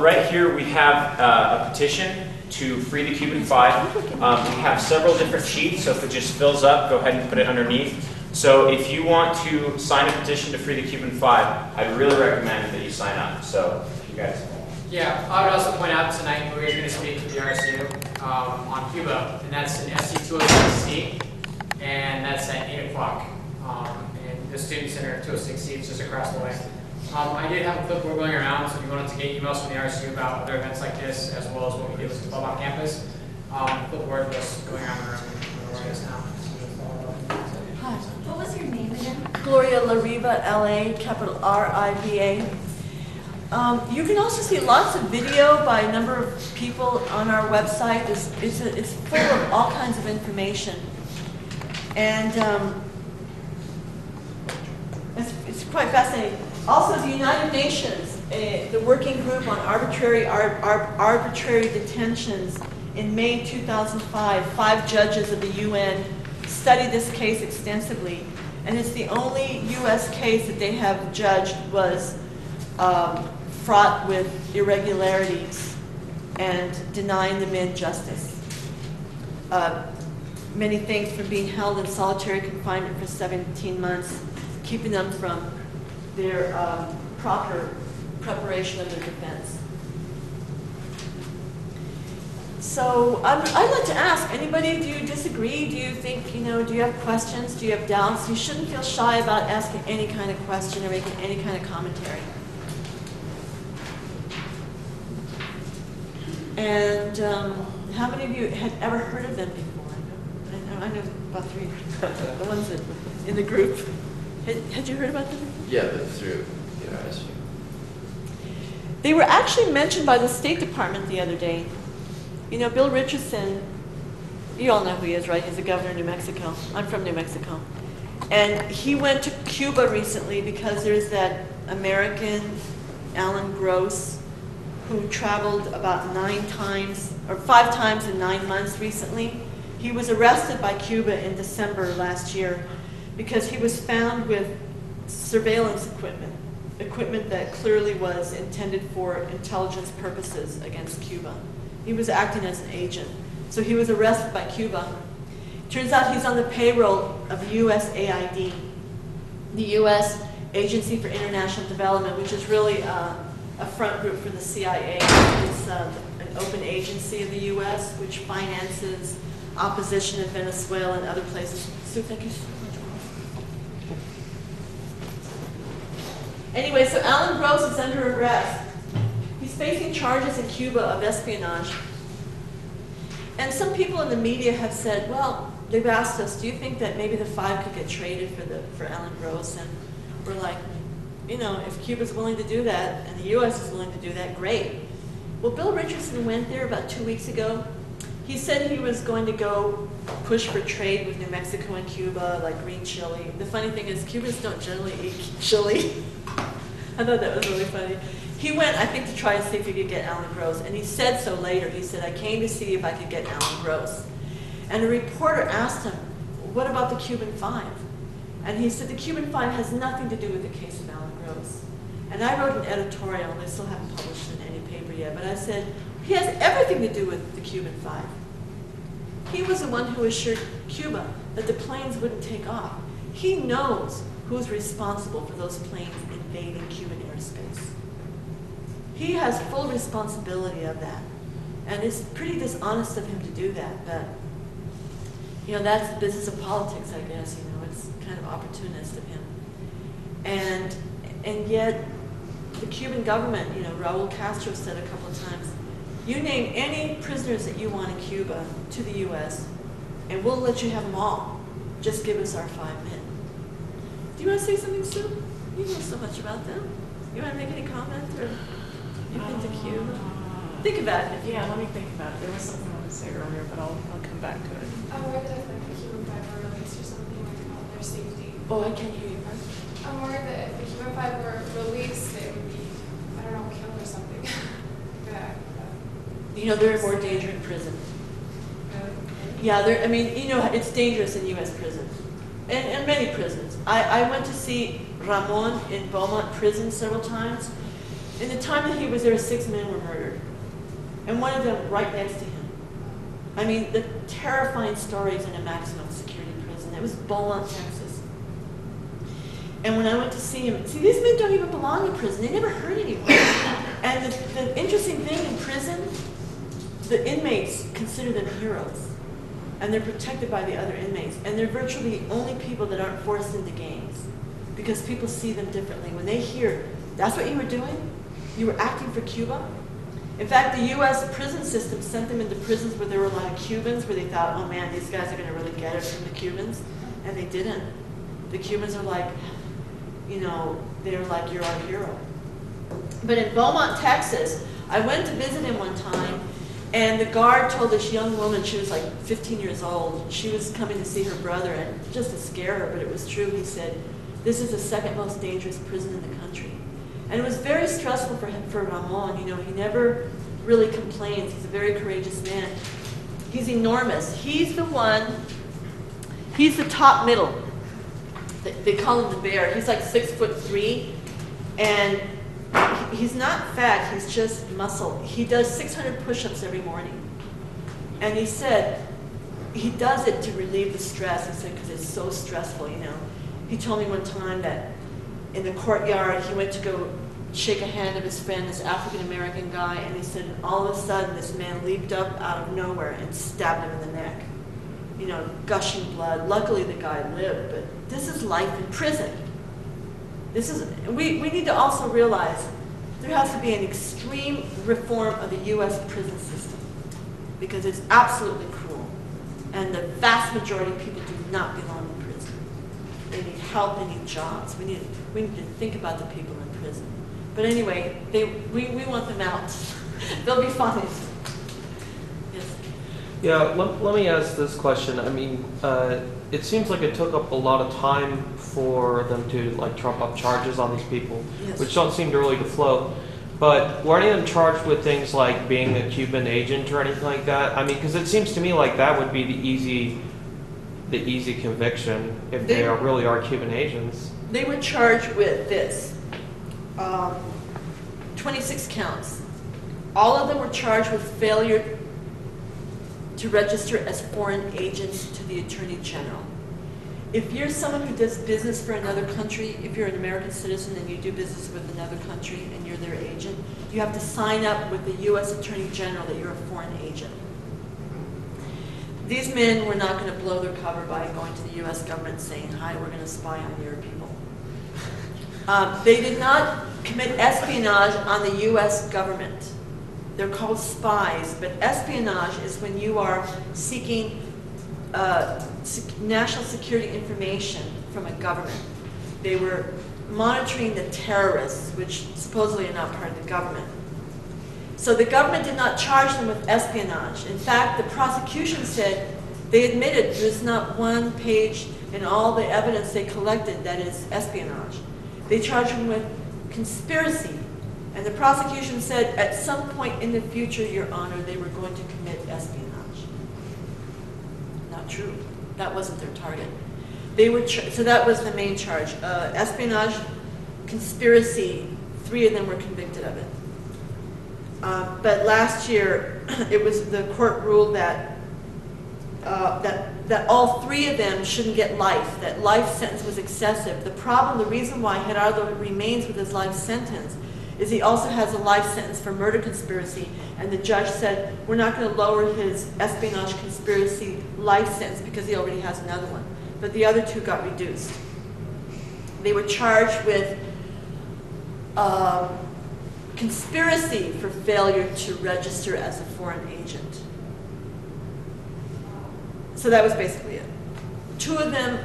Right here we have a petition to free the Cuban Five. We have several different sheets, so if it just fills up, go ahead and put it underneath. So if you want to sign a petition to free the Cuban Five, I really recommend that you sign up. So you guys. Yeah, I would also point out tonight Maria's going to speak to the RSU on Cuba, and that's in SC 206C, and that's at 8 o'clock. And the Student Center 206C is just across the way. I did have a clipboard going around, so if you wanted to get emails from the RSU about other events like this, as well as what we do with the club on campus, clipboard was going around the room where it is now. Hi. What was your name again? Gloria Lariva, L.A., capital R-I-V-A. You can also see lots of video by a number of people on our website. It's full of all kinds of information. And it's quite fascinating. Also, the United Nations, the working group on arbitrary detentions in May 2005, 5 judges of the UN studied this case extensively, and it's the only U.S. case that they have judged was fraught with irregularities and denying the men justice. Many things from being held in solitary confinement for 17 months, keeping them from their proper preparation of their defense. So I'd like to ask, anybody, do you disagree? Do you think, do you have questions? Do you have doubts? You shouldn't feel shy about asking any kind of question or making any kind of commentary. And how many of you had ever heard of them before? I know about 3, the ones that in the group. Had you heard about them? Yeah, but through RSU. They were actually mentioned by the State Department the other day. Bill Richardson, you all know who he is, right? He's the governor of New Mexico. I'm from New Mexico. And he went to Cuba recently because there's that American, Alan Gross, who traveled about 9 times, or 5 times in 9 months recently. He was arrested by Cuba in December last year because he was found with surveillance equipment that clearly was intended for intelligence purposes against Cuba. He was acting as an agent. So he was arrested by Cuba. Turns out he's on the payroll of USAID, the U.S. Agency for International Development, which is really a front group for the CIA. It's an open agency of the U.S. which finances opposition in Venezuela and other places. Sue, thank you so much. Anyway, so Alan Gross is under arrest. He's facing charges in Cuba of espionage. And some people in the media have said, well, they've asked us, do you think that maybe the 5 could get traded for Alan Gross? And we're like, you know, if Cuba's willing to do that and the U.S. is willing to do that, great. Well, Bill Richardson went there about 2 weeks ago. He said he was going to go push for trade with New Mexico and Cuba, like green chili. The funny thing is, Cubans don't generally eat chili. I thought that was really funny. He went, I think, to try and see if he could get Alan Gross, and he said so later. He said, I came to see if I could get Alan Gross. And a reporter asked him, what about the Cuban 5? And he said, the Cuban 5 has nothing to do with the case of Alan Gross. And I wrote an editorial, and I still haven't published it in any paper yet, but I said, he has everything to do with the Cuban 5. He was the one who assured Cuba that the planes wouldn't take off. He knows who's responsible for those planes invading Cuban airspace. He has full responsibility of that. And it's pretty dishonest of him to do that, but you know, that's the business of politics, I guess. You know, it's kind of opportunist of him. And yet, the Cuban government, you know, Raul Castro said a couple of times, you name any prisoners that you want in Cuba to the U.S., and we'll let you have them all. Just give us our 5 men. Do you want to say something, Sue? You know so much about them. You want to make any comment, or you've been to Cuba? Think about it. Yeah, let me think about it. There was something I wanted to say earlier, but I'll come back to it. I'm worried that if like the Cuban 5 were released or something, like about their safety. Oh, I can't hear you. I'm worried that if the Cuban 5 were released, they would be, I don't know, killed or something. Yeah. You know, they're in more danger in prison. Yeah, I mean, you know, it's dangerous in U.S. prisons, and many prisons. I went to see Ramon in Beaumont prison several times. In the time that he was there, 6 men were murdered, and one of them right next to him. I mean, the terrifying stories in a maximum security prison. It was Beaumont, Texas. And when I went to see him, see, these men don't even belong in prison. They never hurt anyone. And the interesting thing in prison, the inmates consider them heroes. And they're protected by the other inmates. And they're virtually the only people that aren't forced into gangs, because people see them differently. When they hear, that's what you were doing? You were acting for Cuba? In fact, the U.S. prison system sent them into prisons where there were a lot of Cubans, where they thought, oh man, these guys are going to really get it from the Cubans. And they didn't. The Cubans are like, you know, they're like, you're our hero. But in Beaumont, Texas, I went to visit him one time, and the guard told this young woman, she was like 15 years old, she was coming to see her brother, and just to scare her, but it was true, he said, this is the 2nd most dangerous prison in the country. And it was very stressful for him, for Ramon. You know, he never really complains. He's a very courageous man. He's enormous. He's the one, he's the top middle. They call him the bear. He's like 6'3", and he's not fat, he's just muscle. He does 600 push-ups every morning. And he said, he does it to relieve the stress. He said, because it's so stressful, you know. He told me one time that in the courtyard, he went to go shake a hand of his friend, this African-American guy, and he said, all of a sudden, this man leaped up out of nowhere and stabbed him in the neck. You know, gushing blood. Luckily, the guy lived, but this is life in prison. This is, we need to also realize there has to be an extreme reform of the U.S. prison system, because it's absolutely cruel. And the vast majority of people do not belong in prison. They need help, they need jobs. We need to think about the people in prison. But anyway, we want them out. They'll be fine. Yes. Yeah, let me ask this question. I mean, it seems like it took up a lot of time for them to like trump up charges on these people, Yes. which don't seem to really to flow. But were any of them charged with things like being a Cuban agent or anything like that? I mean, because it seems to me like that would be the easy conviction if they really are Cuban agents. They were charged with this, 26 counts. All of them were charged with failure to register as foreign agents to the Attorney General. If you're someone who does business for another country, if you're an American citizen and you do business with another country and you're their agent, you have to sign up with the U.S. Attorney General that you're a foreign agent. These men were not going to blow their cover by going to the U.S. government saying, hi, we're going to spy on your people. They did not commit espionage on the U.S. government. They're called spies, but espionage is when you are seeking national security information from a government. They were monitoring the terrorists, which supposedly are not part of the government. So the government did not charge them with espionage. In fact, the prosecution said they admitted there's not one page in all the evidence they collected that is espionage. They charged them with conspiracy. And the prosecution said at some point in the future, Your Honor, they were going to commit espionage. Not true. That wasn't their target. They were so that was the main charge. Espionage, conspiracy, 3 of them were convicted of it. But last year, the court ruled that that all 3 of them shouldn't get life. That life sentence was excessive. The reason why Gerardo remains with his life sentence is he also has a life sentence for murder conspiracy, and the judge said, we're not going to lower his espionage conspiracy life sentence because he already has another one. But the other 2 got reduced. They were charged with conspiracy for failure to register as a foreign agent. So that was basically it. 2 of them,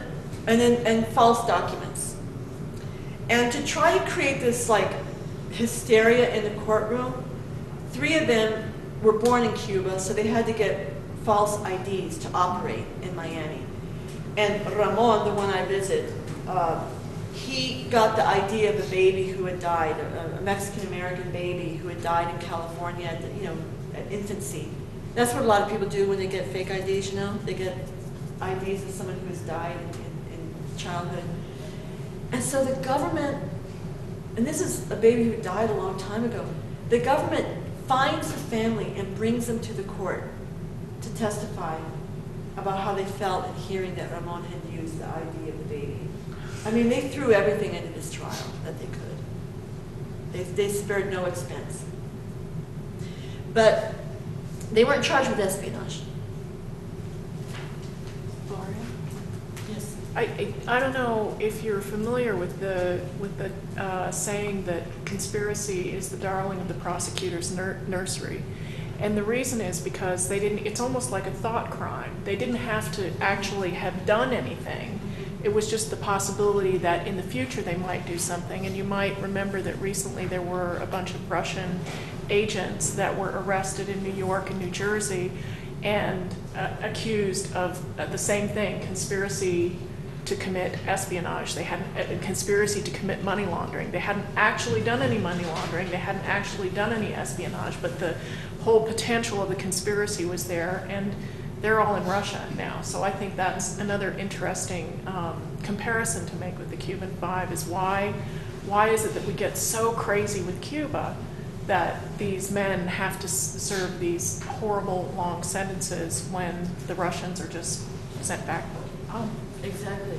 and false documents. And to try to create this like hysteria in the courtroom, 3 of them were born in Cuba, so they had to get false IDs to operate in Miami. And Ramon, the one I visit, he got the ID of a baby who had died, a Mexican-American baby who had died in California at infancy. That's what a lot of people do when they get fake IDs, They get IDs of someone who has died in childhood. And so the government, and this is a baby who died a long time ago, the government finds the family and brings them to the court to testify about how they felt in hearing that Ramon had used the ID of the baby. I mean, they threw everything into this trial that they could. They spared no expense. But they weren't charged with espionage. Gloria? Yes. I don't know if you're familiar with the saying that conspiracy is the darling of the prosecutor's nursery. And the reason is because it's almost like a thought crime. They didn't have to actually have done anything. It was just the possibility that in the future they might do something. And you might remember that recently there were a bunch of Russian agents that were arrested in New York and New Jersey and accused of the same thing, conspiracy to commit espionage. They had a conspiracy to commit money laundering. They hadn't actually done any money laundering. They hadn't actually done any espionage, but the whole potential of the conspiracy was there, and they're all in Russia now. So I think that's another interesting comparison to make with the Cuban 5 is why is it that we get so crazy with Cuba that these men have to serve these horrible long sentences when the Russians are just sent back home. Exactly.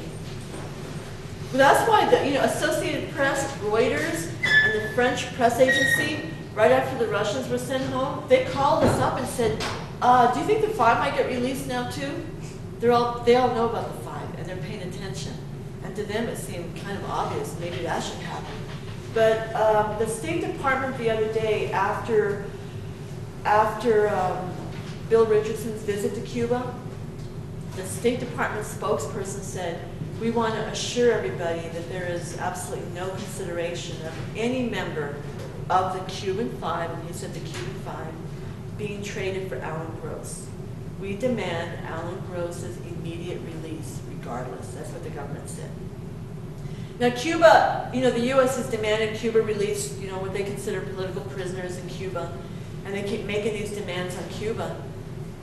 Well, that's why the Associated Press, Reuters, and the French press agency, right after the Russians were sent home, they called us up and said, do you think the 5 might get released now too? They all know about the 5 and they're paying attention. And to them it seemed kind of obvious, maybe that should happen. But the State Department the other day, after Bill Richardson's visit to Cuba, the State Department spokesperson said, we want to assure everybody that there is absolutely no consideration of any member of the Cuban 5, and he said the Cuban 5, being traded for Alan Gross. We demand Alan Gross's immediate release, regardless. That's what the government said. Now, Cuba, the U.S. has demanded Cuba release, what they consider political prisoners in Cuba, and they keep making these demands on Cuba.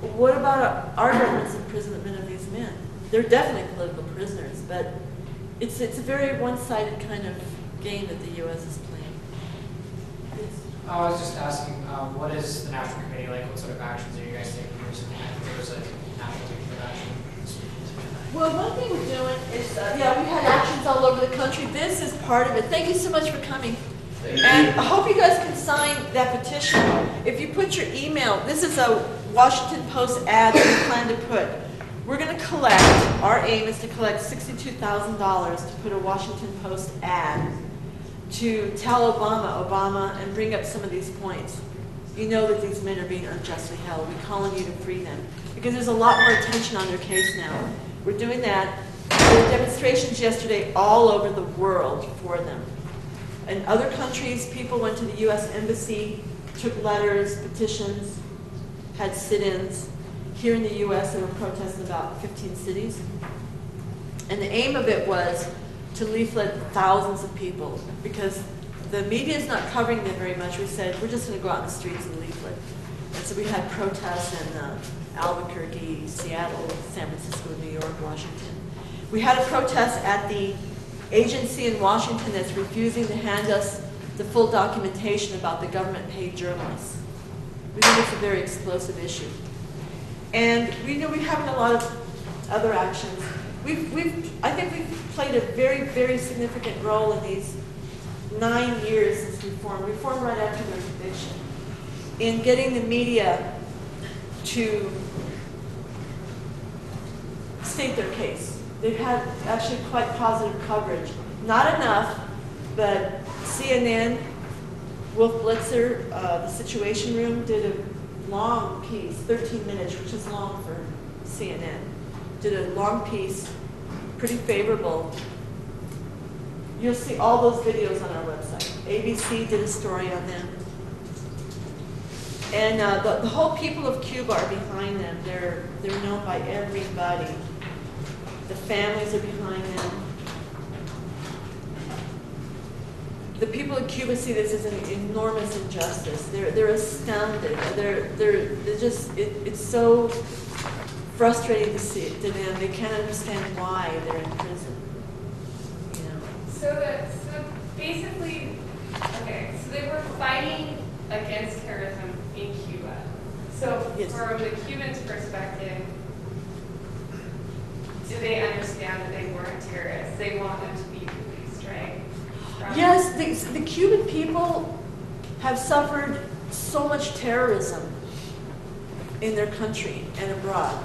What about our government's imprisonment of these men? They're definitely political prisoners, but it's a very one-sided kind of game that the U.S. is playing. Yes. I was just asking, what is the National Committee like? What sort of actions are you guys taking recently? I think there was a national taking of action. Well, one thing we're doing is, we had actions all over the country. This is part of it. Thank you so much for coming. And I hope you guys can sign that petition. If you put your email, this is a Washington Post ad that we plan to put. We're going to collect, our aim is to collect $62,000 to put a Washington Post ad to tell Obama, and bring up some of these points. You know that these men are being unjustly held. We're calling you to free them. Because there's a lot more attention on their case now. We're doing that. There were demonstrations yesterday all over the world for them. In other countries, people went to the U.S. Embassy, took letters, petitions, had sit-ins. Here in the U.S., there were protests in about 15 cities. And the aim of it was to leaflet thousands of people, because the media is not covering them very much. We said, we're just going to go out in the streets and leaflet. And so we had protests in Albuquerque, Seattle, San Francisco, New York, Washington. We had a protest at the agency in Washington that's refusing to hand us the full documentation about the government-paid journalists. We think it's a very explosive issue. And we know we're having a lot of other actions. I think we've played a very, very significant role in these 9 years since we formed right after their conviction, in getting the media to state their case. They've had actually quite positive coverage. Not enough, but CNN, Wolf Blitzer, the Situation Room did a long piece, 13 minutes, which is long for CNN. Did a long piece, pretty favorable. You'll see all those videos on our website. ABC did a story on them. And the whole people of Cuba are behind them. They're known by everybody. The families are behind them. The people of Cuba see this as an enormous injustice. They're astounded. They're just, it's so frustrating to see it to them. They can't understand why they're in prison. So basically, okay, so they were fighting against terrorism in Cuba. So yes. From the Cubans' perspective, do they understand that they weren't terrorists? They want them to be released, right? Yes, the Cuban people have suffered so much terrorism in their country and abroad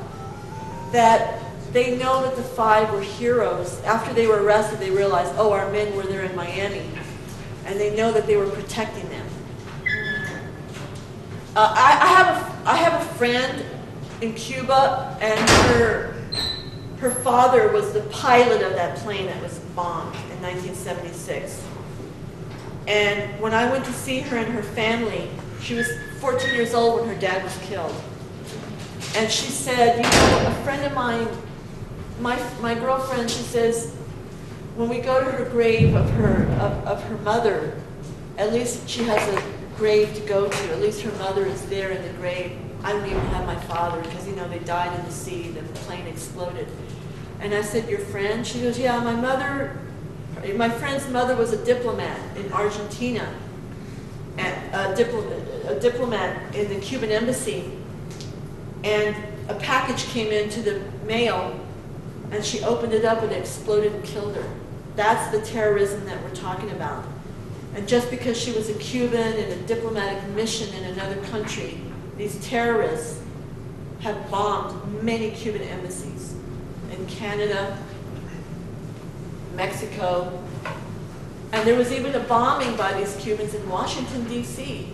that they know that the 5 were heroes. After they were arrested, they realized, oh, our men were there in Miami, and they know that they were protecting them. I have a friend in Cuba, and her father was the pilot of that plane that was bombed in 1976. And when I went to see her and her family, she was 14 years old when her dad was killed. And she said, a friend of mine, my girlfriend, she says, when we go to her grave of her mother, at least she has a grave to go to. At least her mother is there in the grave. I don't even have my father because, they died in the sea. The plane exploded. And I said, your friend? She goes, yeah, my friend's mother was a diplomat in Argentina, and a diplomat in the Cuban embassy. And a package came into the mail, and she opened it up and it exploded and killed her. That's the terrorism that we're talking about. And just because she was a Cuban in a diplomatic mission in another country, these terrorists have bombed many Cuban embassies in Canada, Mexico, and there was even a bombing by these Cubans in Washington, D.C.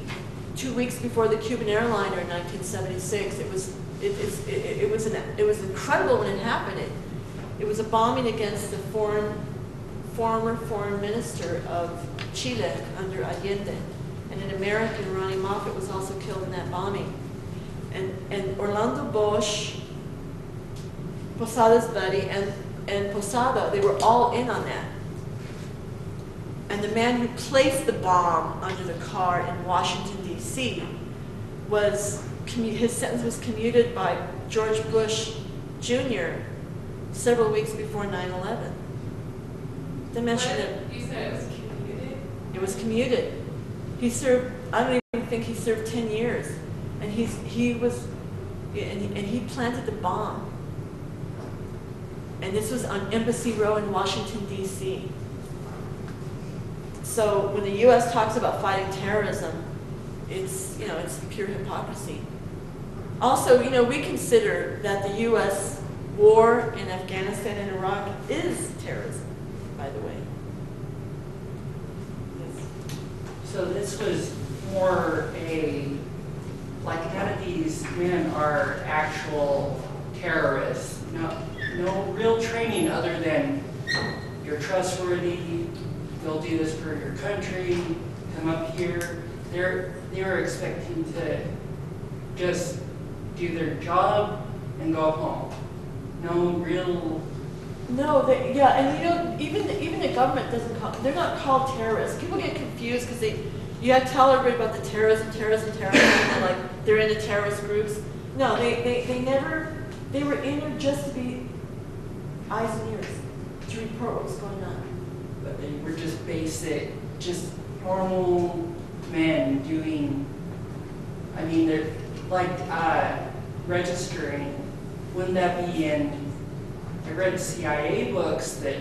2 weeks before the Cuban airliner in 1976. It was incredible when it happened. It was a bombing against the former foreign minister of Chile under Allende, and an American, Ronnie Moffett, was also killed in that bombing. And Orlando Bosch, Posada's buddy, and Posada, they were all in on that. And the man who placed the bomb under the car in Washington, D.C. his sentence was commuted by George Bush Jr. several weeks before 9/11. They mentioned it. You said it was commuted? It was commuted. He served, I don't even think he served 10 years. And he planted the bomb. And this was on Embassy Row in Washington, D.C. So when the U.S. talks about fighting terrorism, it's pure hypocrisy. Also, we consider that the U.S. war in Afghanistan and Iraq is terrorism, by the way. Yes. So this was more like none of these men are actual terrorists. No real training other than you're trustworthy, you'll do this for your country, come up here. They were expecting to just do their job and go home. No real. No, and even the government doesn't they're not called terrorists. People get confused because you have to tell everybody about the terrorism, and like they're into terrorist groups. No, they were in there just to be eyes and ears, to report what was going on. But they were just basic, just normal men doing, they're like registering. Wouldn't that be in, I read CIA books that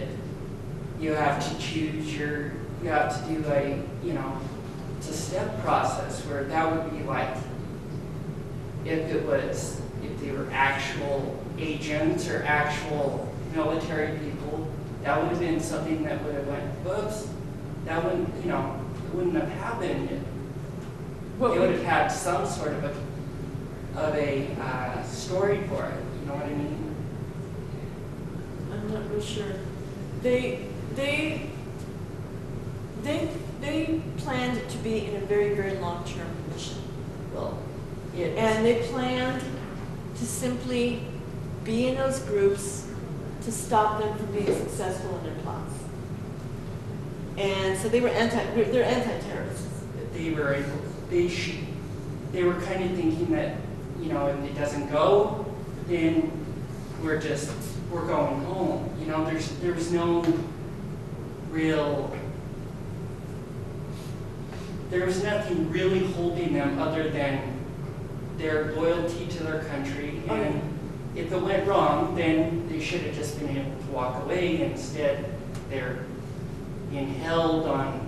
you have to choose you have to do it's a step process where that would be like, if they were actual agents or actual military people, that would have been something that would have went, whoops, that wouldn't, it wouldn't have happened. They would have had some sort of a story for it, you know what I mean? I'm not real sure. They planned to be in a very, very long-term mission. Well, and they planned to simply be in those groups to stop them from being successful in their plots. And so they're anti-terrorists. They were kind of thinking that, if it doesn't go, then we're going home. There was no real, there was nothing really holding them other than their loyalty to their country. And if it went wrong, then they should have just been able to walk away. Instead, they're being held on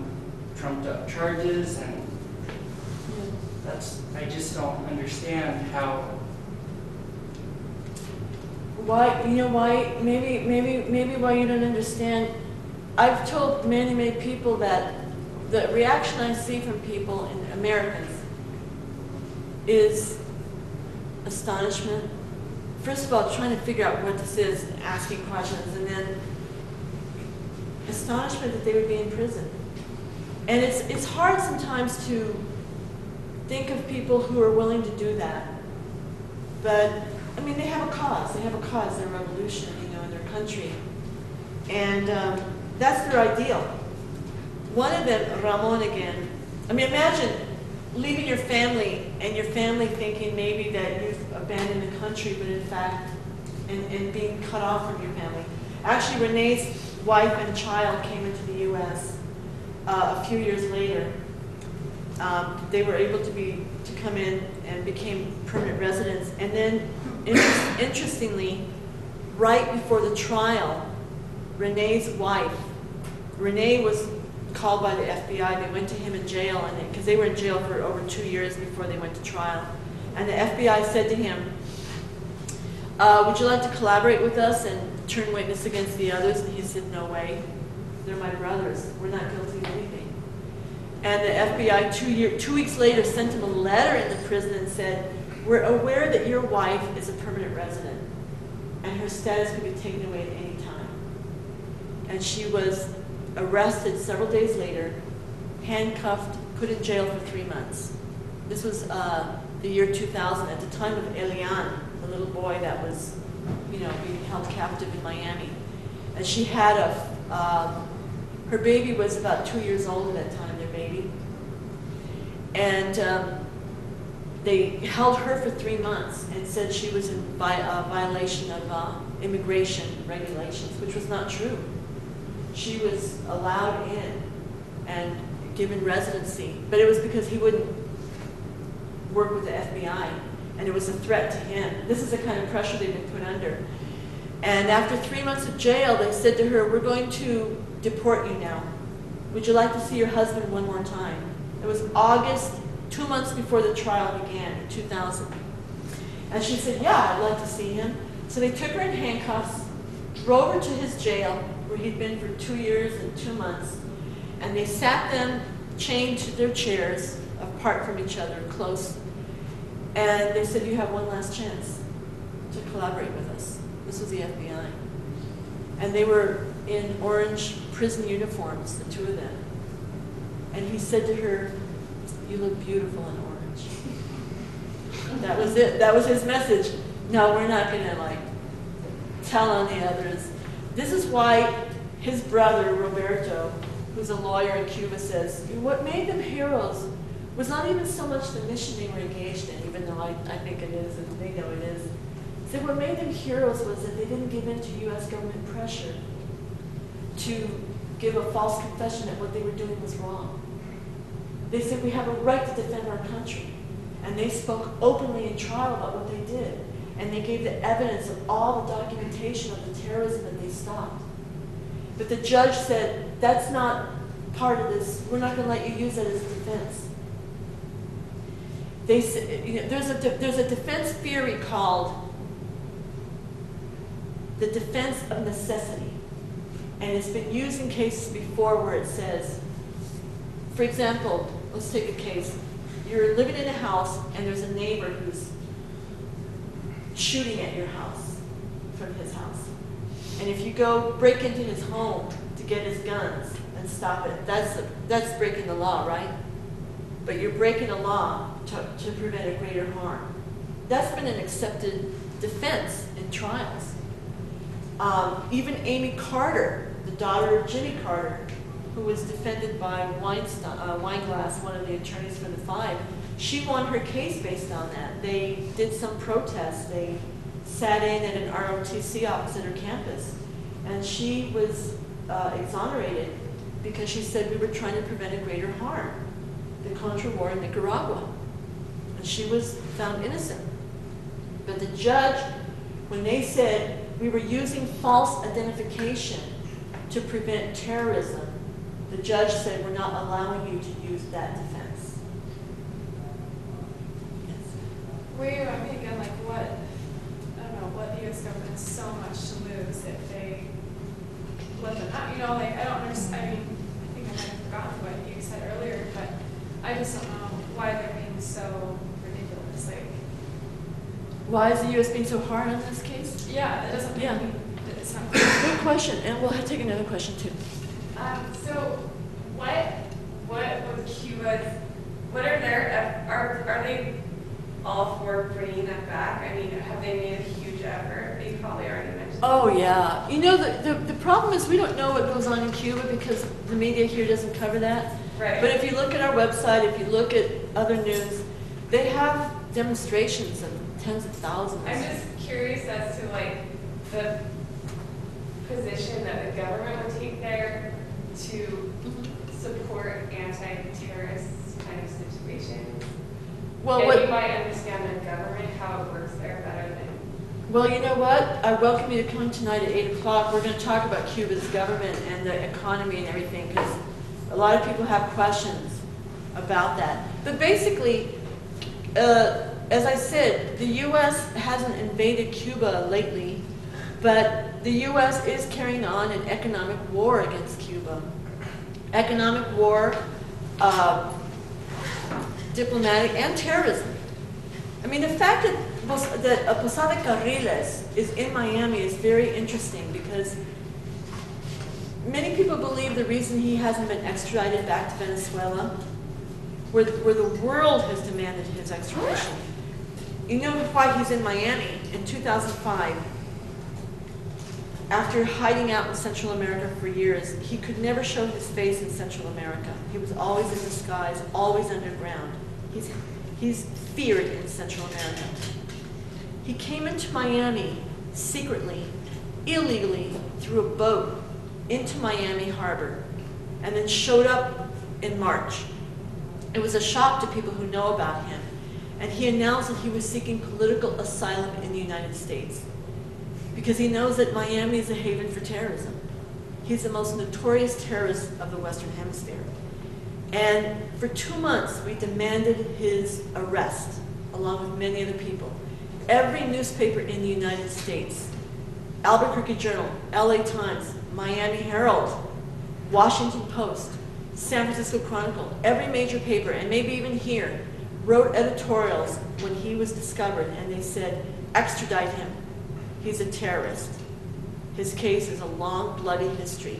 trumped up charges, and I just don't understand how. Why, maybe why you don't understand. I've told many people that the reaction I see from people, in Americans, is astonishment. First of all, trying to figure out what this is, asking questions, and then astonishment that they would be in prison. And it's hard sometimes to think of people who are willing to do that. But, they have a cause. They have a cause, their revolution, in their country. And that's their ideal. One of them, Ramon again, imagine leaving your family and your family thinking maybe that you've abandoned the country, but in fact, and being cut off from your family. Actually, Renee's wife and child came into the U.S. A few years later. They were able to come in and became permanent residents. And then, interestingly, right before the trial, Renee's wife, Renee was called by the FBI. They went to him in jail, because they were in jail for over 2 years before they went to trial. And the FBI said to him, would you like to collaborate with us and turn witness against the others? And he said, no way. They're my brothers. We're not guilty of anything. And the FBI 2 weeks later sent him a letter in the prison and said, we're aware that your wife is a permanent resident and her status could be taken away at any time. And she was arrested several days later, handcuffed, put in jail for 3 months. This was the year 2000, at the time of Elian, the little boy that was, being held captive in Miami. And she had her baby was about 2 years old at that time, their baby. And they held her for 3 months and said she was in violation of immigration regulations, which was not true. She was allowed in and given residency, but it was because he wouldn't work with the FBI, and it was a threat to him. This is the kind of pressure they've been put under. And after 3 months of jail, they said to her, "We're going to deport you now. Would you like to see your husband one more time?" It was August, 2 months before the trial began, in 2000. And she said, "Yeah, I'd like to see him." So they took her in handcuffs, drove her to his jail, where he'd been for 2 years and 2 months, and they sat them chained to their chairs, apart from each other, close. And they said, "You have one last chance to collaborate with us." This was the FBI. And they were in orange prison uniforms, the two of them. And he said to her, "You look beautiful in orange." That was it. That was his message. No, we're not going to tell on the others. This is why his brother, Roberto, who's a lawyer in Cuba, says, what made them heroes was not even so much the mission they were engaged in, even though I think it is, and they know it is. He said what made them heroes was that they didn't give in to U.S. government pressure to give a false confession that what they were doing was wrong. They said, we have a right to defend our country. And they spoke openly in trial about what they did. And they gave the evidence of all the documentation of the terrorism that they stopped. But the judge said, that's not part of this. We're not going to let you use that as a defense. They said, there's a defense theory called the defense of necessity. And it's been used in cases before where it says, for example, let's take a case. You're living in a house and there's a neighbor who's shooting at your house from his house. And if you go break into his home to get his guns and stop it, that's breaking the law, right? But you're breaking a law to prevent a greater harm. That's been an accepted defense in trials. Even Amy Carter, the daughter of Jimmy Carter, who was defended by Weinglass, one of the attorneys for the Five, she won her case based on that. They did some protests. They sat in at an ROTC opposite her campus. And she was exonerated because she said we were trying to prevent a greater harm, the Contra War in Nicaragua. And she was found innocent. But the judge, when they said we were using false identification to prevent terrorism, the judge said, we're not allowing you to use that defense. Yes. Wait, I mean, again, what the U.S. government has so much to lose if they let them out. I don't understand. I mean, I think I might have forgotten what you said earlier, but I just don't know why they're being so ridiculous. Why is the U.S. being so hard on this case? Yeah, that doesn't Yeah. mean that it's not. Good question, and we'll take another question too. So what with Cuba, what are their, are they all for bringing them back? I mean, have they made a huge effort? They probably already mentioned. Oh yeah, the problem is we don't know what goes on in Cuba because the media here doesn't cover that. Right. But if you look at our website, if you look at other news, they have demonstrations of tens of thousands. I'm just curious as to the position that the government would take there to support anti-terrorist kind of situations. Well, and you might understand the government, how it works there better than. Well, you know what? I welcome you to come tonight at 8 o'clock. We're going to talk about Cuba's government and the economy and everything because a lot of people have questions about that. But basically, as I said, the U.S. hasn't invaded Cuba lately, but the U.S. is carrying on an economic war against Cuba. Economic war, diplomatic, and terrorism. I mean, the fact that Posada Carriles is in Miami is very interesting because many people believe the reason he hasn't been extradited back to Venezuela, where the world has demanded his extradition, You know why he's in Miami? In 2005, after hiding out in Central America for years, he could never show his face in Central America. He was always in disguise, always underground. He's feared in Central America. He came into Miami secretly, illegally, through a boat into Miami Harbor, and then showed up in March. It was a shock to people who know about him, and he announced that he was seeking political asylum in the United States because he knows that Miami is a haven for terrorism. He's the most notorious terrorist of the Western Hemisphere. And for 2 months, we demanded his arrest, along with many other people. Every newspaper in the United States, Albuquerque Journal, LA Times, Miami Herald, Washington Post, San Francisco Chronicle, every major paper, and maybe even here, wrote editorials when he was discovered, and they said, extradite him. He's a terrorist. His case is a long, bloody history.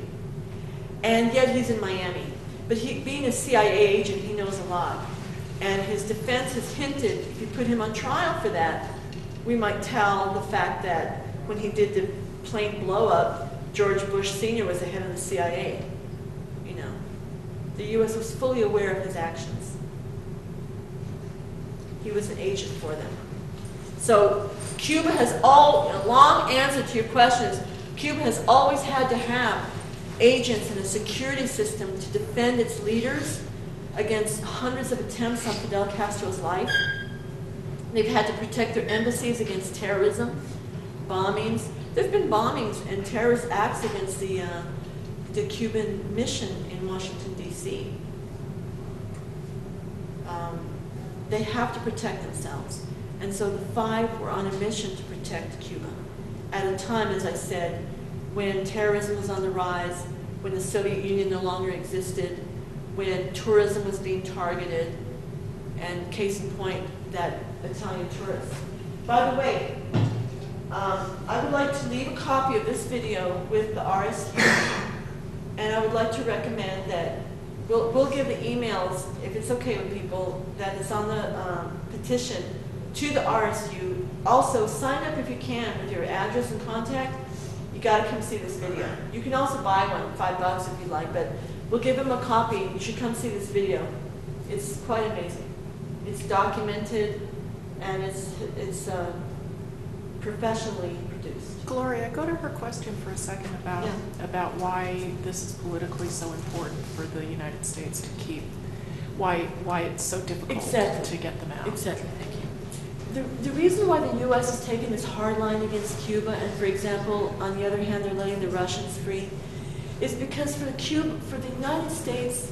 And yet he's in Miami. But being a CIA agent, he knows a lot. And his defense has hinted, if you put him on trial for that, we might tell the fact that when he did the plane blow-up, George Bush Sr. was the head of the CIA. You know, the U.S. was fully aware of his actions. He was an agent for them. So Cuba has a long answer to your question is, Cuba has always had to have agents and a security system to defend its leaders against hundreds of attempts on Fidel Castro's life. They've had to protect their embassies against terrorism, bombings. There have been bombings and terrorist acts against the Cuban mission in Washington, D.C. They have to protect themselves. And so the five were on a mission to protect Cuba at a time, as I said, when terrorism was on the rise, when the Soviet Union no longer existed, when tourism was being targeted, and case in point, that Italian tourist. By the way, I would like to leave a copy of this video with the RSU, and I would like to recommend that we'll give the emails, if it's okay with people, that is on the petition to the RSU. Also, sign up if you can with your address and contact. You got to come see this video. You can also buy one, $5 if you like, but we'll give them a copy. You should come see this video. It's quite amazing. It's documented and it's professionally produced. Gloria, go to her question for a second about about why this is politically so important for the United States to keep, why it's so difficult to get them out. Exactly. Thank you. The reason why the U.S. has taken this hard line against Cuba, and for example, on the other hand, they're letting the Russians free, is because for the United States,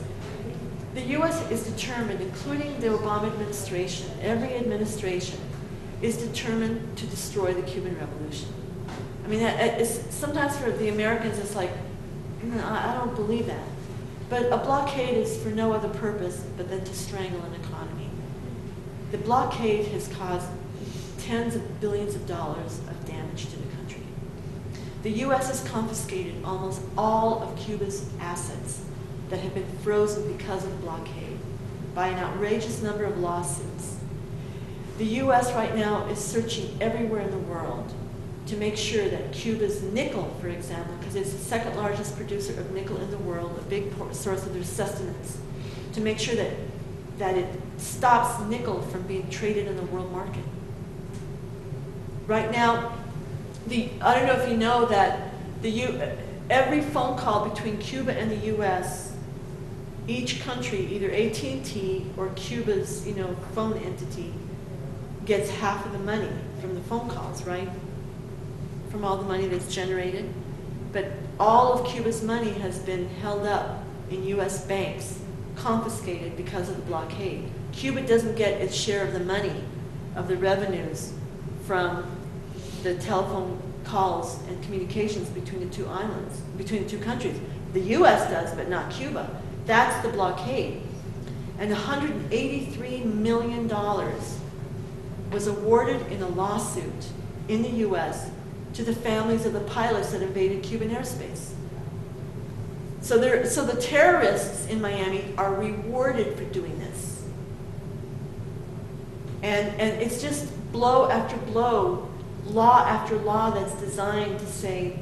the U.S. is determined, including the Obama administration, every administration is determined to destroy the Cuban Revolution. I mean, sometimes for the Americans, it's like, no, I don't believe that. But a blockade is for no other purpose but than to strangle an economy. The blockade has caused tens of billions of dollars of damage to the country. The U.S. has confiscated almost all of Cuba's assets that have been frozen because of the blockade by an outrageous number of lawsuits. The U.S. right now is searching everywhere in the world to make sure that Cuba's nickel, for example, because it's the second largest producer of nickel in the world, a big source of their sustenance, to make sure that it stops nickel from being traded in the world market. Right now, I don't know if you know that every phone call between Cuba and the U.S., each country, either AT&T or Cuba's phone entity, gets half of the money from the phone calls, right? From all the money that's generated. But all of Cuba's money has been held up in U.S. banks, confiscated because of the blockade. Cuba doesn't get its share of the money, of the revenues from the telephone calls and communications between the two islands, between the two countries. The U.S. does, but not Cuba. That's the blockade. And $183 million was awarded in a lawsuit in the U.S. to the families of the pilots that invaded Cuban airspace. So the terrorists in Miami are rewarded for doing this. And it's just blow after blow, law after law that's designed to say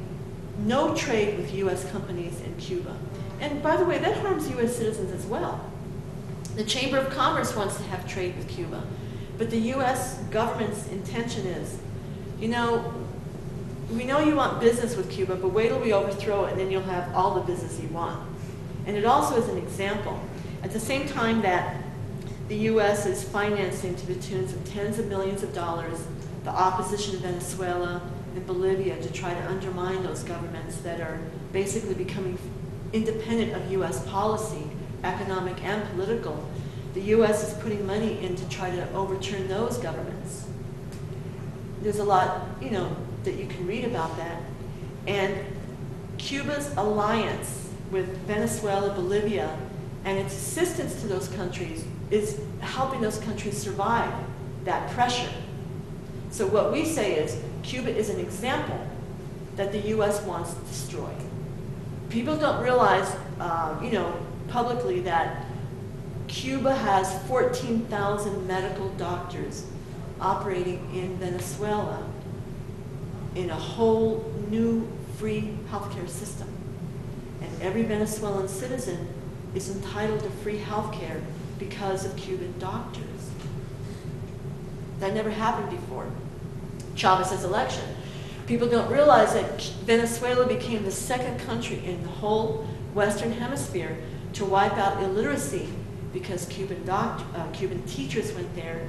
no trade with U.S. companies in Cuba. And by the way, that harms U.S. citizens as well. The Chamber of Commerce wants to have trade with Cuba, but the U.S. government's intention is, you know, we know you want business with Cuba, but wait till we overthrow it and then you'll have all the business you want. And it also is an example. At the same time that the U.S. is financing to the tunes of tens of millions of dollars the opposition of Venezuela and Bolivia to try to undermine those governments that are basically becoming independent of U.S. policy, economic and political, the U.S. is putting money in to try to overturn those governments. There's a lot, you know, that you can read about that. And Cuba's alliance with Venezuela, Bolivia, and its assistance to those countries is helping those countries survive that pressure. So what we say is, Cuba is an example that the U.S. wants to destroy. People don't realize, you know, publicly that Cuba has 14,000 medical doctors operating in Venezuela in a whole new free healthcare system. And every Venezuelan citizen is entitled to free healthcare because of Cuban doctors. That never happened before. Chavez's election. People don't realize that Venezuela became the second country in the whole Western Hemisphere to wipe out illiteracy because Cuban teachers went there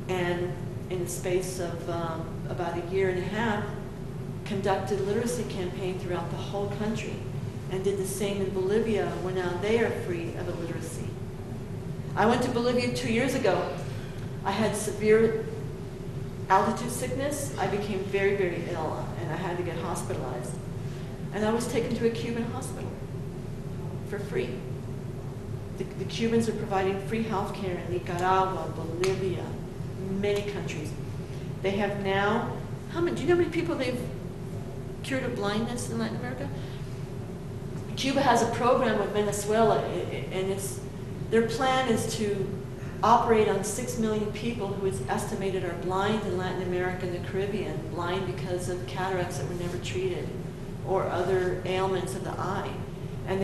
and in the space of about a year and a half conducted literacy campaign throughout the whole country and did the same in Bolivia where now they are free of illiteracy. I went to Bolivia 2 years ago. I had severe altitude sickness. I became very, very ill and I had to get hospitalized. And I was taken to a Cuban hospital for free. The Cubans are providing free health care in Nicaragua, Bolivia, many countries. They have now, do you know how many people they've cured of blindness in Latin America? Cuba has a program with Venezuela, and their plan is to operate on 6 million people who it's estimated are blind in Latin America and the Caribbean, blind because of cataracts that were never treated or other ailments of the eye. And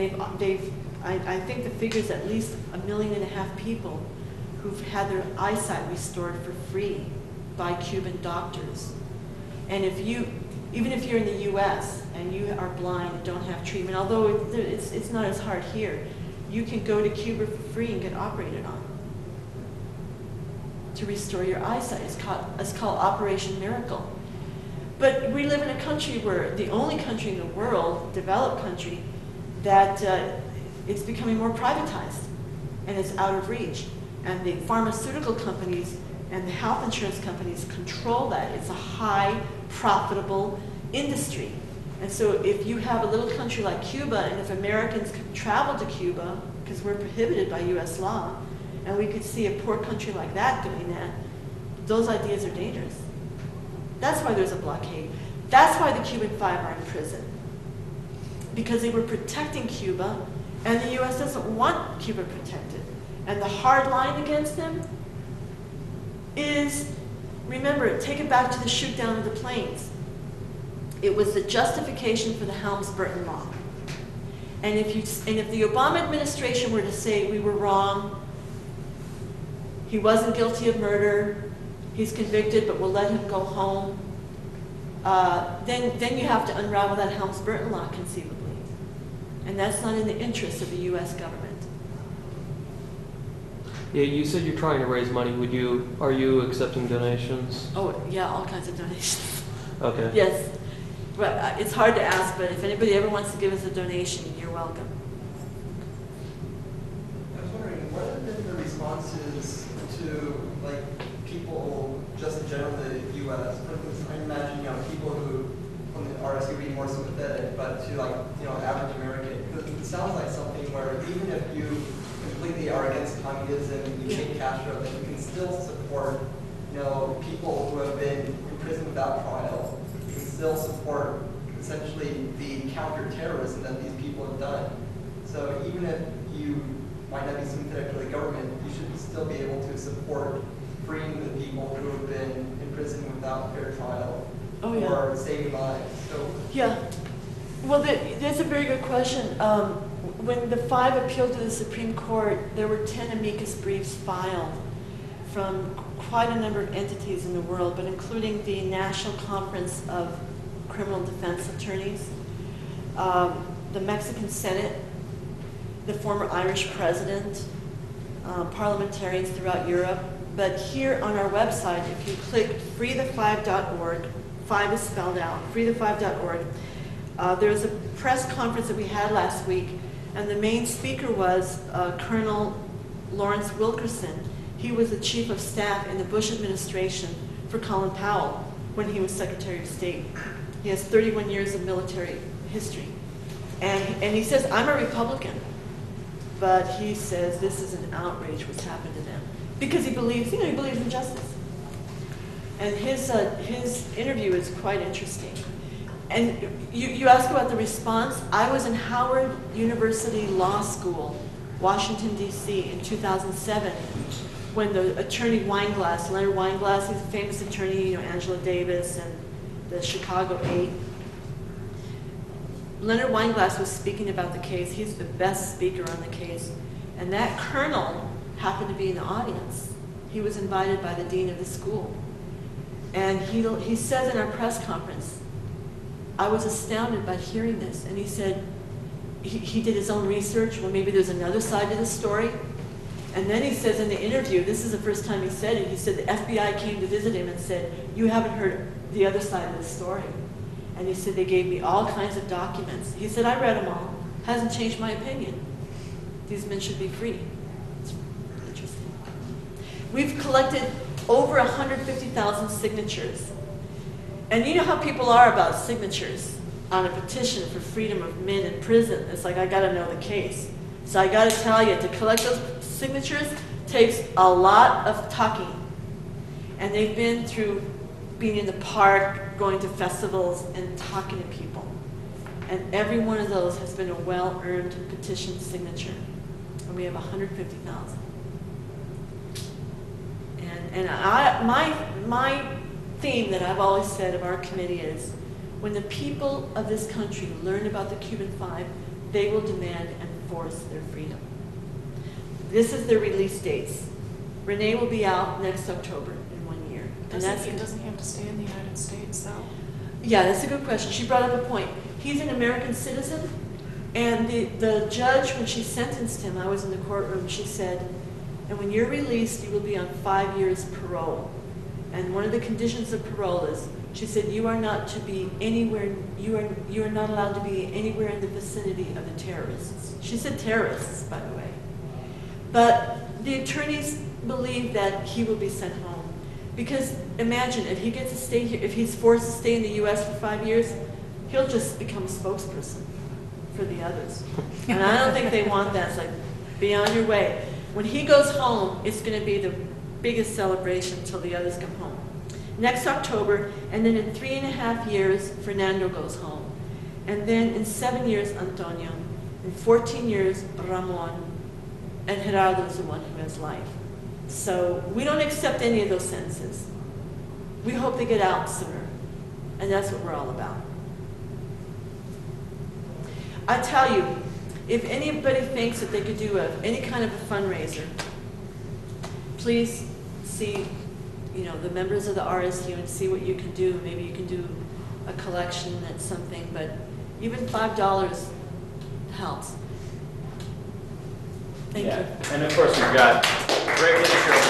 I think the figure is at least 1.5 million people who've had their eyesight restored for free by Cuban doctors. And even if you're in the U.S. and you are blind and don't have treatment, although it's not as hard here, you can go to Cuba for free and get operated on to restore your eyesight. It's called Operation Miracle. But we live in a country where the only country in the world, developed country, that it's becoming more privatized and it's out of reach. And the pharmaceutical companies and the health insurance companies control that. It's a high, profitable industry. And so if you have a little country like Cuba, and if Americans could travel to Cuba, because we're prohibited by US law, and we could see a poor country like that doing that, those ideas are dangerous. That's why there's a blockade. That's why the Cuban Five are in prison. Because they were protecting Cuba, and the US doesn't want Cuba protected. And the hard line against them is, remember, take it back to the shoot down of the planes. It was the justification for the Helms-Burton law. And if the Obama administration were to say we were wrong, he wasn't guilty of murder, he's convicted, but we'll let him go home, then you have to unravel that Helms-Burton law conceivably. And that's not in the interest of the U.S. government. Yeah, you said you're trying to raise money. Are you accepting donations? Oh, yeah, all kinds of donations. Okay. Yes. But it's hard to ask, but if anybody ever wants to give us a donation, you're welcome. I was wondering, what have been the responses to, like, people just generally in the U.S.? For instance, I imagine, people who from the RSU be more sympathetic, but to, like, average American, because it sounds like something where even if you completely are against communism, you hate Castro, then you can still support, people who have been imprisoned without trial. You can still support essentially the counter-terrorism that these people have done. So even if you might not be sympathetic to the government, you should still be able to support freeing the people who have been prison without fair trial Oh, yeah. or saving lives. So Yeah. Well, that's a very good question. When the 5 appealed to the Supreme Court, there were 10 amicus briefs filed from quite a number of entities in the world, but including the National Conference of Criminal Defense Attorneys, the Mexican Senate, the former Irish president, parliamentarians throughout Europe. But here on our website, if you click freethefive.org, 5 is spelled out, freethefive.org, there's a press conference that we had last week, and the main speaker was Colonel Lawrence Wilkerson. He was the chief of staff in the Bush administration for Colin Powell when he was Secretary of State. He has 31 years of military history. And he says, I'm a Republican, but he says this is an outrage what's happened to them. Because he believes, he believes in justice. And his interview is quite interesting. And you ask about the response. I was in Howard University Law School, Washington, D.C. in 2007 when the attorney Weinglass, Leonard Weinglass, he's a famous attorney, Angela Davis and the Chicago 8. Leonard Weinglass was speaking about the case. He's the best speaker on the case. And that colonel happened to be in the audience. He was invited by the dean of the school. And he says in our press conference, I was astounded by hearing this. And he said he did his own research. Well, maybe there's another side to the story. And then he says in the interview, this is the first time he said it, he said the FBI came to visit him and said, you haven't heard the other side of the story. And he said they gave me all kinds of documents. He said, I read them all. Hasn't changed my opinion. These men should be free. It's interesting. We've collected over 150,000 signatures. And you know how people are about signatures on a petition for freedom of men in prison. It's like, I got to know the case. So I got to tell you, to collect those signatures takes a lot of talking. And they've been through being in the park, going to festivals, and talking to people. And every one of those has been a well-earned petition signature. And we have 150,000. And my theme that I've always said of our committee is, when the people of this country learn about the Cuban 5, they will demand and force their freedom. This is their release dates. Renee will be out next October in 1 year. Doesn't he have to stay in the United States, though? Yeah, that's a good question. She brought up a point. He's an American citizen, and the judge, when she sentenced him, I was in the courtroom, she said, and when you're released, you will be on 5 years parole. And one of the conditions of parole is, she said, you are not to be anywhere, you are not allowed to be anywhere in the vicinity of the terrorists. She said terrorists, by the way. But the attorneys believe that he will be sent home. Because imagine, if he gets to stay here, if he's forced to stay in the U.S. for 5 years, he'll just become a spokesperson for the others. And I don't think they want that. It's like, be on your way. When he goes home, it's going to be the biggest celebration until the others come home. Next October, and then in 3.5 years, Fernando goes home. And then in 7 years, Antonio. In 14 years, Ramon. And Gerardo is the one who has life. So we don't accept any of those sentences. We hope they get out sooner. And that's what we're all about. I tell you, if anybody thinks that they could do any kind of a fundraiser, please see, the members of the RSU and see what you can do. Maybe you can do a collection at something, but even $5 helps. Thank you. And of course, we've got great literature